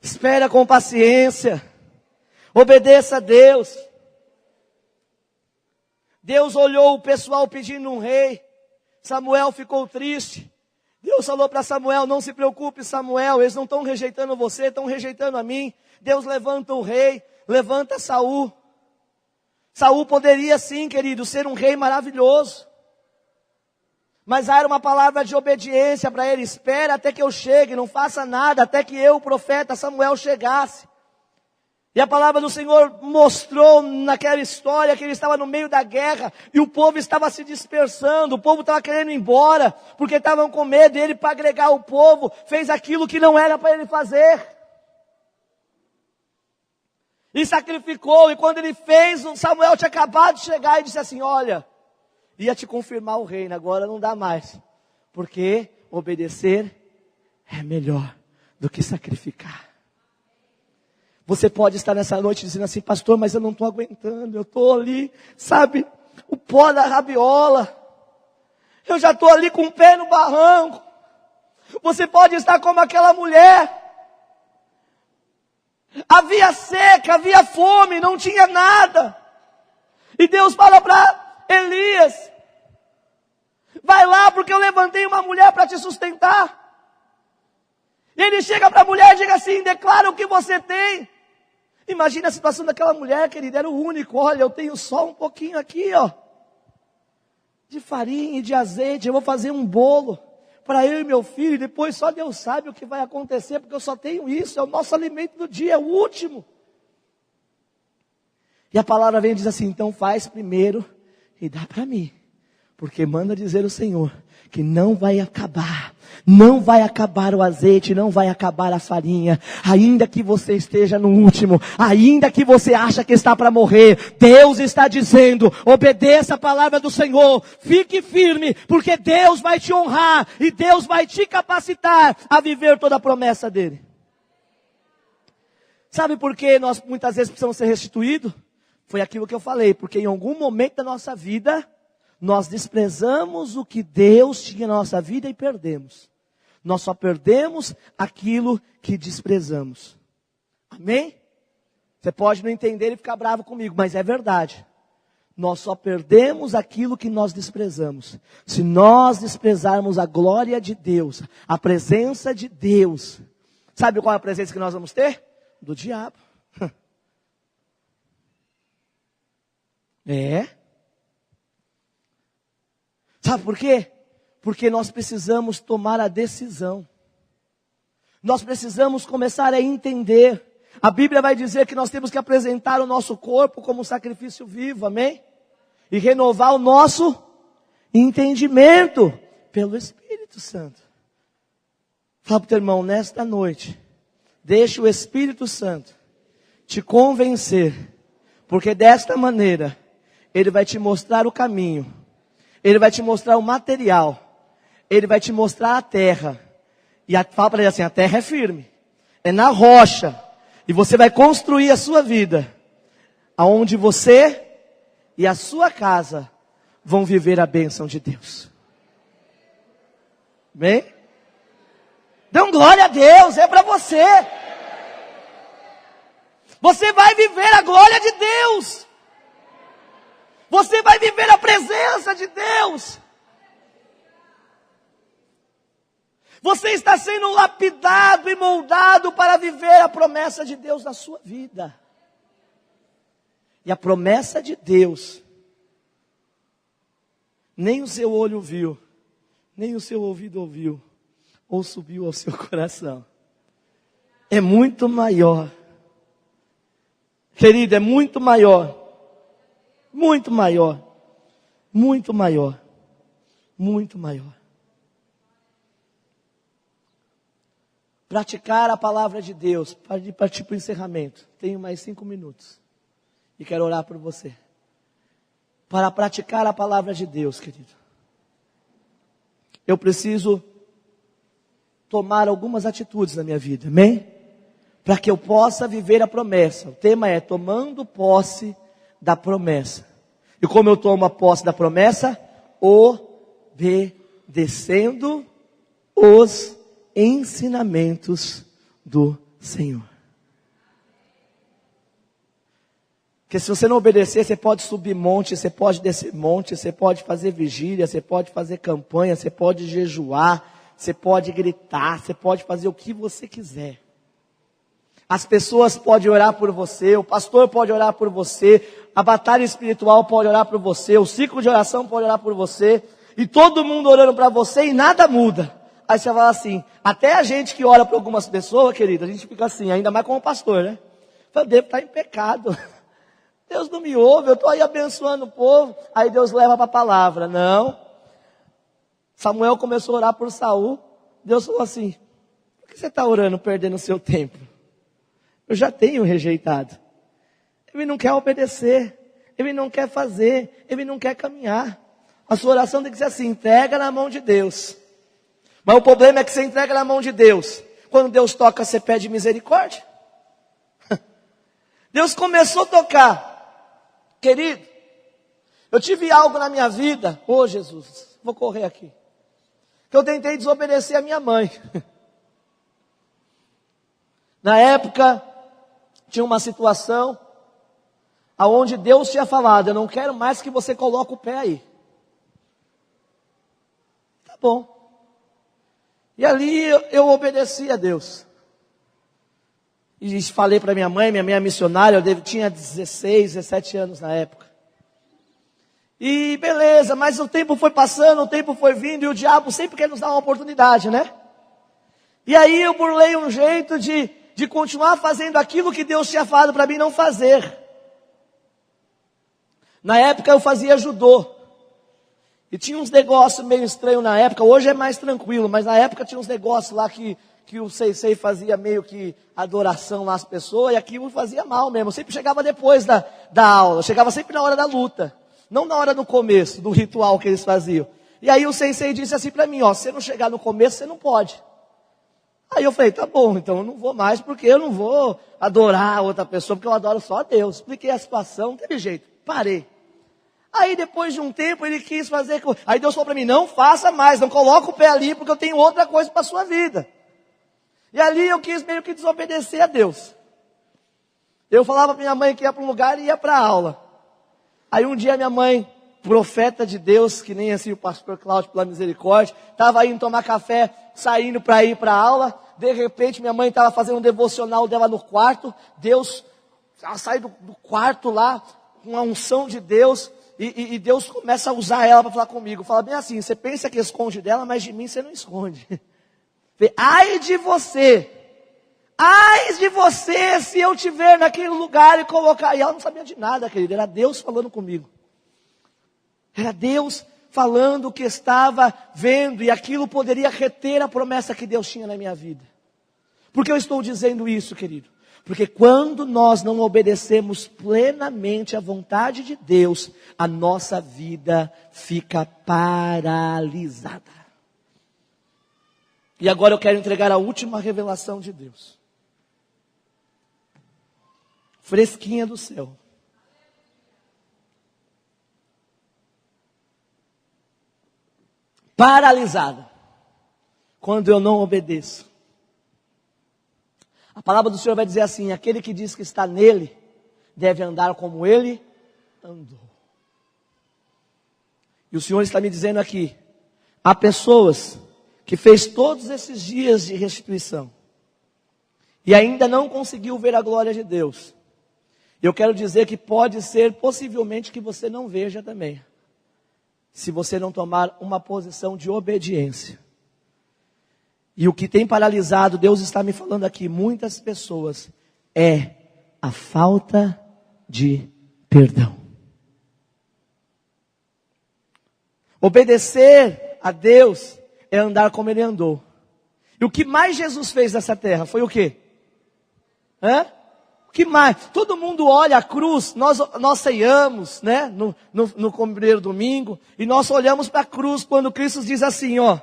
Espera com paciência. Obedeça a Deus. Deus olhou o pessoal pedindo um rei. Samuel ficou triste. Deus falou para Samuel, não se preocupe Samuel, eles não estão rejeitando você, estão rejeitando a mim. Deus levanta o rei, levanta Saul. Saul poderia sim, querido, ser um rei maravilhoso. Mas era uma palavra de obediência para ele, espera até que eu chegue, não faça nada, até que eu, o profeta Samuel, chegasse. E a palavra do Senhor mostrou naquela história que ele estava no meio da guerra e o povo estava se dispersando, o povo estava querendo ir embora, porque estavam com medo, e ele, para agregar o povo, fez aquilo que não era para ele fazer. E sacrificou, e quando ele fez, o Samuel tinha acabado de chegar e disse assim, olha, ia te confirmar o reino, agora não dá mais, porque obedecer é melhor do que sacrificar. Você pode estar nessa noite dizendo assim, pastor, mas eu não estou aguentando, eu estou ali, sabe, o pó da rabiola, eu já estou ali com o pé no barranco. Você pode estar como aquela mulher, havia seca, havia fome, não tinha nada, e Deus fala para Elias, vai lá porque eu levantei uma mulher para te sustentar. E ele chega para a mulher e diz assim, declara o que você tem. Imagina a situação daquela mulher, querida, era o único, olha, eu tenho só um pouquinho aqui, ó, de farinha e de azeite, eu vou fazer um bolo para eu e meu filho, e depois só Deus sabe o que vai acontecer, porque eu só tenho isso, é o nosso alimento do dia, é o último. E a palavra vem e diz assim, então faz primeiro e dá para mim, porque manda dizer o Senhor, que não vai acabar o azeite, não vai acabar a farinha, ainda que você esteja no último, ainda que você acha que está para morrer, Deus está dizendo, obedeça a palavra do Senhor, fique firme, porque Deus vai te honrar, e Deus vai te capacitar a viver toda a promessa dEle. Sabe por que nós muitas vezes precisamos ser restituídos? Foi aquilo que eu falei, porque em algum momento da nossa vida, nós desprezamos o que Deus tinha na nossa vida e perdemos. Nós só perdemos aquilo que desprezamos. Amém? Você pode não entender e ficar bravo comigo, mas é verdade. Nós só perdemos aquilo que nós desprezamos. Se nós desprezarmos a glória de Deus, a presença de Deus, sabe qual é a presença que nós vamos ter? Do diabo. É. Sabe por quê? Porque nós precisamos tomar a decisão. Nós precisamos começar a entender. A Bíblia vai dizer que nós temos que apresentar o nosso corpo como sacrifício vivo, amém? E renovar o nosso entendimento pelo Espírito Santo. Fala para o teu irmão, nesta noite, deixa o Espírito Santo te convencer, porque desta maneira, ele vai te mostrar o caminho. Ele vai te mostrar o material. Ele vai te mostrar a terra. E fala para ele assim, a terra é firme. É na rocha. E você vai construir a sua vida. Aonde você e a sua casa vão viver a bênção de Deus. Amém? Então glória a Deus, é para você. Você vai viver a glória de Deus. Você vai viver a presença de Deus. Você está sendo lapidado e moldado para viver a promessa de Deus na sua vida. E a promessa de Deus, nem o seu olho viu, nem o seu ouvido ouviu, ou subiu ao seu coração. É muito maior. Querido, é muito maior. Muito maior. Muito maior. Muito maior. Praticar a palavra de Deus. Para partir para o encerramento. Tenho mais 5 minutos. E quero orar por você. Para praticar a palavra de Deus, querido, eu preciso tomar algumas atitudes na minha vida, amém? Para que eu possa viver a promessa. O tema é tomando posse da promessa. E como eu tomo a posse da promessa? Obedecendo os ensinamentos do Senhor. Porque se você não obedecer, você pode subir monte, você pode descer monte, você pode fazer vigília, você pode fazer campanha, você pode jejuar, você pode gritar, você pode fazer o que você quiser. As pessoas podem orar por você, o pastor pode orar por você, a batalha espiritual pode orar por você, o ciclo de oração pode orar por você, e todo mundo orando para você e nada muda. Aí você fala assim, até a gente que ora para algumas pessoas, querido, a gente fica assim, ainda mais como pastor, né? Fala, devo estar em pecado. Deus não me ouve, eu estou aí abençoando o povo, aí Deus leva para a palavra. Não. Samuel começou a orar por Saul, Deus falou assim, por que você está orando, perdendo o seu tempo? Eu já tenho rejeitado. Ele não quer obedecer, ele não quer fazer, ele não quer caminhar. A sua oração tem que ser assim, entrega na mão de Deus. Mas o problema é que você entrega na mão de Deus. Quando Deus toca, você pede misericórdia. Deus começou a tocar. Querido, eu tive algo na minha vida, Jesus, vou correr aqui, que eu tentei desobedecer a minha mãe. Na época, tinha uma situação, aonde Deus tinha falado, eu não quero mais que você coloque o pé aí. Tá bom. E ali eu obedeci a Deus. E falei para minha mãe é missionária, eu tinha 16, 17 anos na época. E beleza, mas o tempo foi passando, o tempo foi vindo, e o diabo sempre quer nos dar uma oportunidade, né? E aí eu burlei um jeito de continuar fazendo aquilo que Deus tinha falado para mim não fazer. Na época eu fazia judô. E tinha uns negócios meio estranhos na época, hoje é mais tranquilo, mas na época tinha uns negócios lá que o Sensei fazia meio que adoração lá às pessoas, e aquilo fazia mal mesmo. Eu sempre chegava depois da aula, eu chegava sempre na hora da luta, não na hora do começo, do ritual que eles faziam. E aí o Sensei disse assim para mim, se você não chegar no começo, você não pode. Aí eu falei, tá bom, então eu não vou mais, porque eu não vou adorar outra pessoa, porque eu adoro só a Deus. Expliquei a situação, não teve jeito, parei. Aí depois de um tempo ele quis fazer, aí Deus falou para mim, não faça mais, não coloque o pé ali, porque eu tenho outra coisa para a sua vida. E ali eu quis meio que desobedecer a Deus. Eu falava para minha mãe que ia para um lugar e ia para a aula. Aí um dia minha mãe, profeta de Deus, que nem assim o pastor Cláudio, pela misericórdia, estava indo tomar café, saindo para ir para a aula. De repente minha mãe estava fazendo um devocional dela no quarto. Ela sai do quarto lá, com a unção de Deus. E Deus começa a usar ela para falar comigo. Fala bem assim, você pensa que esconde dela, mas de mim você não esconde. Ai de você se eu estiver naquele lugar e colocar. E ela não sabia de nada, querida, era Deus falando comigo. Era Deus falando o que estava vendo, e aquilo poderia reter a promessa que Deus tinha na minha vida. Por que eu estou dizendo isso, querido? Porque quando nós não obedecemos plenamente à vontade de Deus, a nossa vida fica paralisada. E agora eu quero entregar a última revelação de Deus. Fresquinha do céu. Paralisada. quando eu não obedeço. A palavra do Senhor vai dizer assim: aquele que diz que está nele, deve andar como ele andou. E o Senhor está me dizendo aqui, há pessoas que fez todos esses dias de restituição, e ainda não conseguiu ver a glória de Deus. Eu quero dizer que pode ser, possivelmente, que você não veja também, se você não tomar uma posição de obediência. E o que tem paralisado, Deus está me falando aqui, muitas pessoas, é a falta de perdão. Obedecer a Deus é andar como Ele andou. E o que mais Jesus fez nessa terra foi o quê? O que mais? Todo mundo olha a cruz, nós ceiamos, né, no primeiro domingo, e nós olhamos para a cruz quando Cristo diz assim, ó,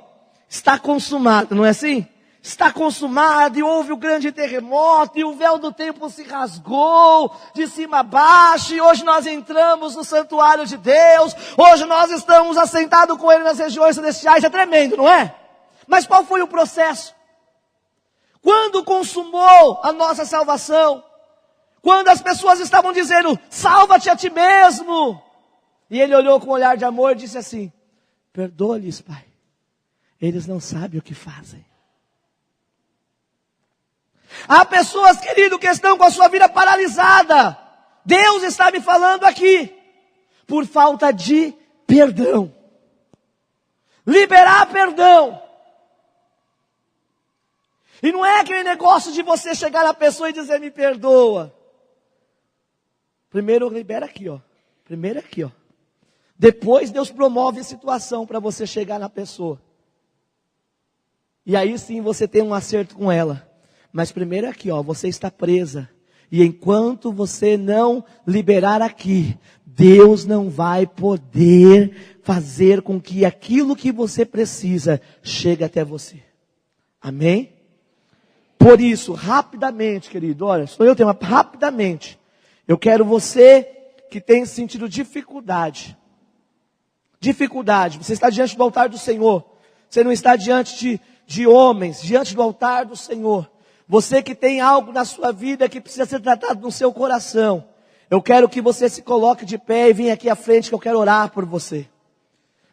está consumado, não é assim? Está consumado, e houve o grande terremoto, e o véu do templo se rasgou, de cima a baixo, e hoje nós entramos no santuário de Deus, hoje nós estamos assentados com Ele nas regiões celestiais, é tremendo, não é? Mas qual foi o processo? Quando consumou a nossa salvação? Quando as pessoas estavam dizendo, salva-te a ti mesmo. E Ele olhou com um olhar de amor e disse assim, perdoa-lhes, Pai, eles não sabem o que fazem. Há pessoas, querido, que estão com a sua vida paralisada. Deus está me falando aqui, por falta de perdão. Liberar perdão. E não é aquele negócio de você chegar na pessoa e dizer, me perdoa. Primeiro libera aqui, ó. Primeiro aqui, ó. Depois Deus promove a situação para você chegar na pessoa. E aí sim você tem um acerto com ela. Mas primeiro aqui, ó, você está presa. E enquanto você não liberar aqui, Deus não vai poder fazer com que aquilo que você precisa chegue até você. Amém? Por isso, rapidamente, querido, olha, sou eu tema, rapidamente. Eu quero você que tem sentido dificuldade. Dificuldade, você está diante do altar do Senhor. Você não está diante de homens, diante do altar do Senhor. Você que tem algo na sua vida que precisa ser tratado no seu coração. Eu quero que você se coloque de pé e venha aqui à frente que eu quero orar por você.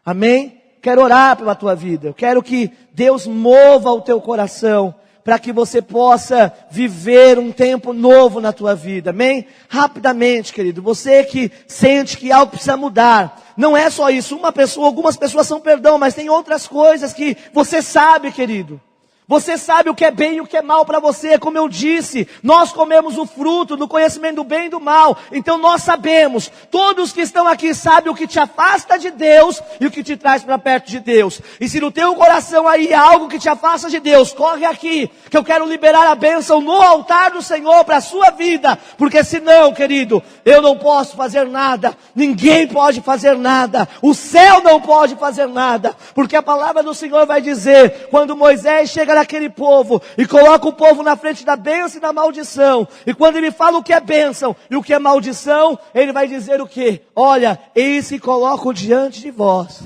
Amém? Quero orar pela tua vida. Eu quero que Deus mova o teu coração para que você possa viver um tempo novo na tua vida, amém? Rapidamente, querido, você que sente que algo precisa mudar, não é só isso, algumas pessoas são perdão, mas tem outras coisas que você sabe, querido. Você sabe o que é bem e o que é mal para você, como eu disse, nós comemos o fruto do conhecimento do bem e do mal, então nós sabemos, todos que estão aqui sabem o que te afasta de Deus e o que te traz para perto de Deus, e se no teu coração aí há algo que te afasta de Deus, corre aqui, que eu quero liberar a bênção no altar do Senhor para a sua vida, porque senão, querido, eu não posso fazer nada, ninguém pode fazer nada, o céu não pode fazer nada, porque a palavra do Senhor vai dizer, quando Moisés chega naquele povo, e coloca o povo na frente da bênção e da maldição, e quando ele fala o que é bênção e o que é maldição, ele vai dizer o que? Olha, eis que coloco diante de vós,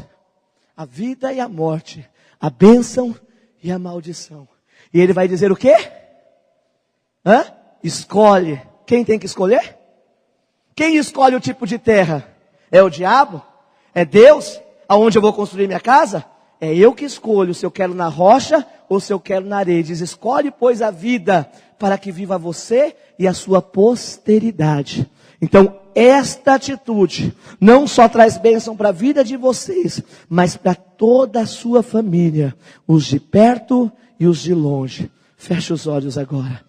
a vida e a morte, a bênção e a maldição, e ele vai dizer o que? Escolhe, quem tem que escolher? Quem escolhe o tipo de terra? É o diabo? É Deus? Aonde eu vou construir minha casa? É eu que escolho se eu quero na rocha ou se eu quero na areia. Diz, escolhe pois a vida para que viva você e a sua posteridade. Então esta atitude não só traz bênção para a vida de vocês, mas para toda a sua família, os de perto e os de longe. Feche os olhos agora.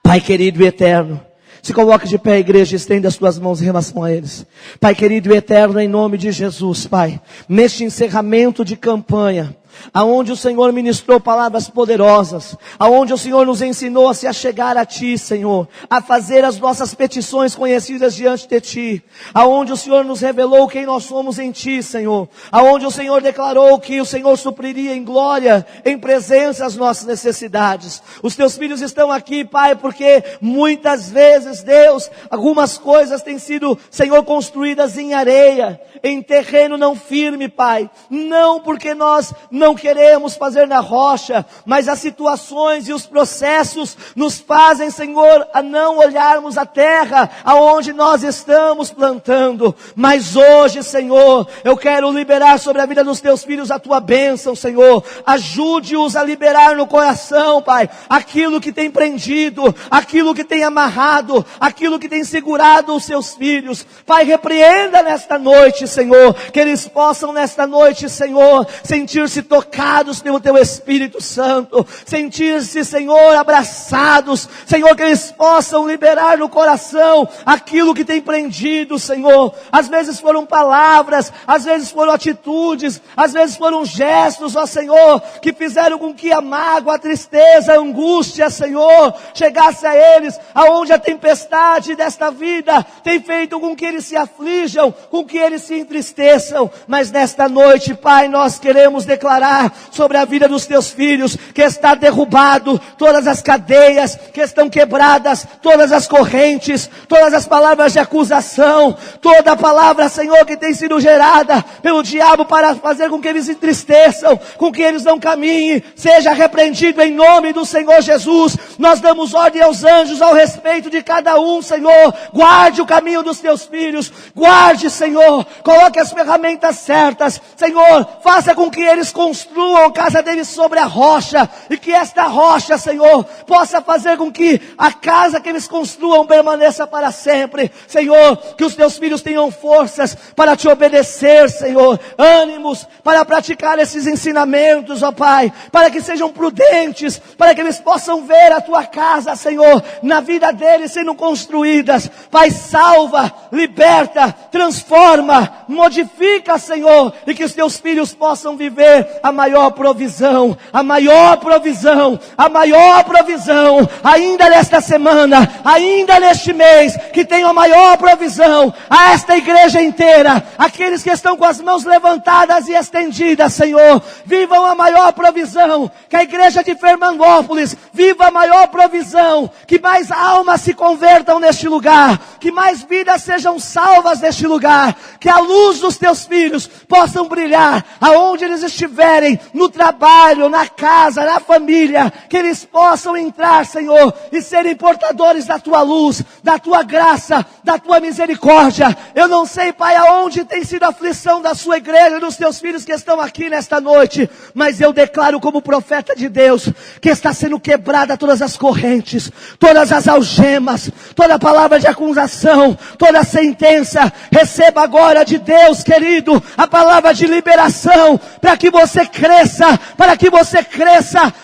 Pai querido e eterno, se coloque de pé, igreja, estenda as tuas mãos em relação a eles. Pai querido e eterno, em nome de Jesus, Pai, neste encerramento de campanha, aonde o Senhor ministrou palavras poderosas, aonde o Senhor nos ensinou a se achegar a Ti, Senhor, a fazer as nossas petições conhecidas diante de Ti, aonde o Senhor nos revelou quem nós somos em Ti, Senhor, aonde o Senhor declarou que o Senhor supriria em glória, em presença as nossas necessidades. Os Teus filhos estão aqui, Pai, porque muitas vezes, Deus, algumas coisas têm sido, Senhor, construídas em areia, em terreno não firme, Pai, não porque nós não não queremos fazer na rocha, mas as situações e os processos nos fazem, Senhor, a não olharmos a terra aonde nós estamos plantando. Mas hoje, Senhor, eu quero liberar sobre a vida dos teus filhos a tua bênção, Senhor. Ajude-os a liberar no coração, Pai, aquilo que tem prendido, aquilo que tem amarrado, aquilo que tem segurado os seus filhos. Pai, repreenda nesta noite, Senhor, que eles possam nesta noite, Senhor, sentir-se tocados pelo teu Espírito Santo, sentir-se, Senhor, abraçados, Senhor, que eles possam liberar no coração aquilo que tem prendido, Senhor. Às vezes foram palavras, às vezes foram atitudes, às vezes foram gestos, ó Senhor, que fizeram com que a mágoa, a tristeza, a angústia, Senhor, chegasse a eles, aonde a tempestade desta vida tem feito com que eles se aflijam, com que eles se entristeçam. Mas nesta noite, Pai, nós queremos declarar sobre a vida dos teus filhos, que está derrubado todas as cadeias, que estão quebradas todas as correntes, todas as palavras de acusação, toda a palavra, Senhor, que tem sido gerada pelo diabo para fazer com que eles se entristeçam, com que eles não caminhem, seja repreendido em nome do Senhor Jesus. Nós damos ordem aos anjos ao respeito de cada um, Senhor. Guarde o caminho dos teus filhos, guarde, Senhor, coloque as ferramentas certas, Senhor, faça com que eles construam a casa deles sobre a rocha, e que esta rocha, Senhor, possa fazer com que a casa que eles construam permaneça para sempre. Senhor, que os teus filhos tenham forças para te obedecer, Senhor, ânimos para praticar esses ensinamentos, ó Pai, para que sejam prudentes, para que eles possam ver a tua casa, Senhor, na vida deles sendo construídas. Pai, salva, liberta, transforma, modifica, Senhor, e que os teus filhos possam viver a maior provisão, a maior provisão, a maior provisão, ainda nesta semana, ainda neste mês, que tenham a maior provisão a esta igreja inteira, aqueles que estão com as mãos levantadas e estendidas, Senhor, vivam a maior provisão, que a igreja de Fernandópolis viva a maior provisão, que mais almas se convertam neste lugar, que mais vidas sejam salvas neste lugar, que a luz dos teus filhos possam brilhar aonde eles estiverem, no trabalho, na casa, na família, que eles possam entrar, Senhor, e serem portadores da tua luz, da tua graça, da tua misericórdia. Eu não sei, Pai, aonde tem sido a aflição da sua igreja e dos teus filhos que estão aqui nesta noite, mas eu declaro como profeta de Deus, que está sendo quebrada todas as correntes, todas as algemas, toda palavra de acusação, toda sentença. Receba agora de Deus, querido, a palavra de liberação, para que você cresça,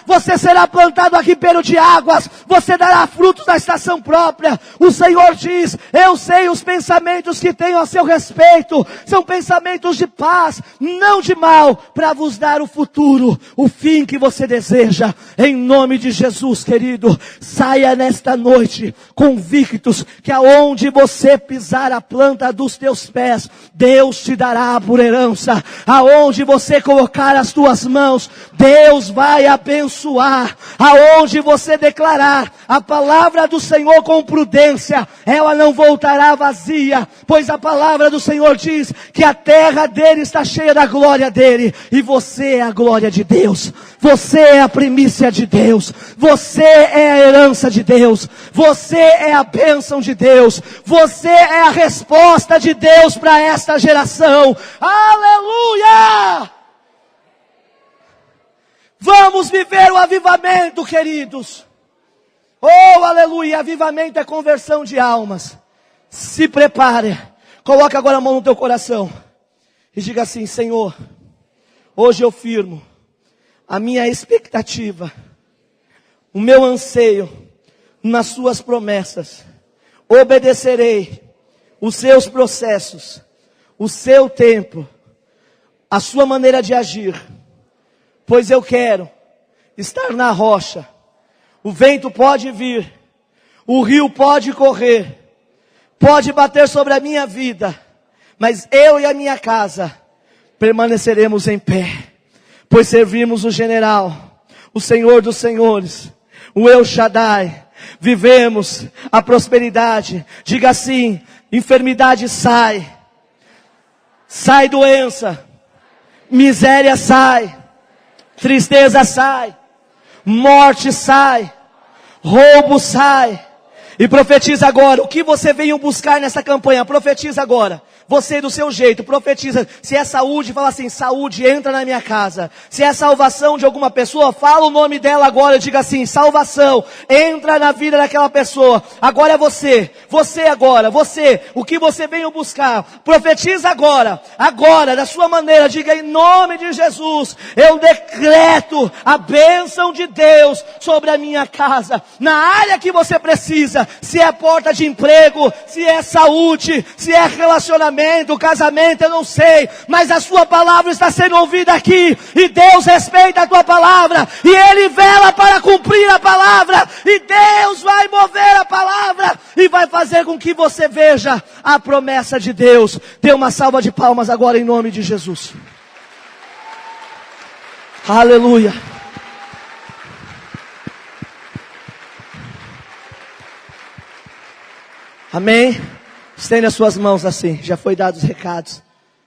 você será plantado a ribeiro de águas, você dará frutos na estação própria. O Senhor diz: eu sei os pensamentos que tenho a seu respeito, são pensamentos de paz, não de mal, para vos dar o futuro, o fim que você deseja. Em nome de Jesus, querido, saia nesta noite convictos que aonde você pisar a planta dos teus pés, Deus te dará por herança. Aonde você colocar as tuas mãos, Deus vai abençoar. Aonde você declarar a palavra do Senhor com prudência, ela não voltará vazia, pois a palavra do Senhor diz que a terra dele está cheia da glória dele, e você é a glória de Deus, você é a primícia de Deus, você é a herança de Deus, você é a bênção de Deus, você é a resposta de Deus para esta geração. Aleluia! Vamos viver o avivamento, queridos. Oh, aleluia! Avivamento é conversão de almas. Se prepare. Coloque agora a mão no teu coração e diga assim: Senhor, hoje eu firmo a minha expectativa, o meu anseio nas suas promessas. Obedecerei os seus processos, o seu tempo, a sua maneira de agir, pois eu quero estar na rocha. O vento pode vir, o rio pode correr, pode bater sobre a minha vida, mas eu e a minha casa permaneceremos em pé, pois servimos o general, o Senhor dos senhores, o El Shaddai. Vivemos a prosperidade. Diga assim: enfermidade sai, sai doença, miséria sai, tristeza sai, morte sai, roubo sai. E profetiza agora, o que você veio buscar nessa campanha, profetiza agora. Você do seu jeito, profetiza. Se é saúde, fala assim, saúde, entra na minha casa. Se é salvação de alguma pessoa, fala o nome dela agora, diga assim, salvação, entra na vida daquela pessoa. Agora é você agora, o que você veio buscar, profetiza agora, da sua maneira, diga em nome de Jesus, eu decreto a bênção de Deus sobre a minha casa, na área que você precisa, se é porta de emprego, se é saúde, se é relacionamento, casamento, eu não sei, mas a sua palavra está sendo ouvida aqui, e Deus respeita a tua palavra, e Ele vela para cumprir a palavra, e Deus vai mover a palavra, e vai fazer com que você veja a promessa de Deus. Dê uma salva de palmas agora em nome de Jesus. Aleluia. Amém? Estende as suas mãos assim, já foi dado os recados.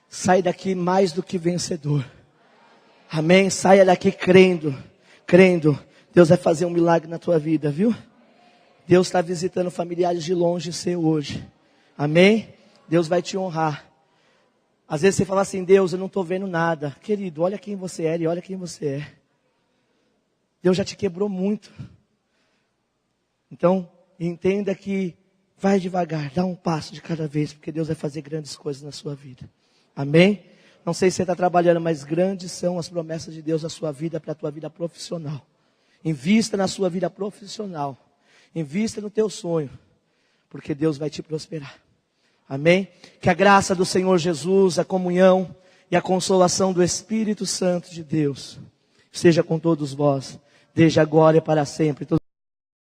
Sai daqui mais do que vencedor. Amém? Saia daqui crendo. Deus vai fazer um milagre na tua vida, viu? Deus está visitando familiares de longe seu hoje. Amém? Deus vai te honrar. Às vezes você fala assim, Deus, eu não estou vendo nada. Querido, olha quem você era e olha quem você é. Deus já te quebrou muito. Então, entenda que vai devagar, dá um passo de cada vez, porque Deus vai fazer grandes coisas na sua vida. Amém? Não sei se você está trabalhando, mas grandes são as promessas de Deus na sua vida, para a tua vida profissional. Invista na sua vida profissional. Invista no teu sonho, porque Deus vai te prosperar. Amém? Que a graça do Senhor Jesus, a comunhão e a consolação do Espírito Santo de Deus esteja com todos vós, desde agora e para sempre.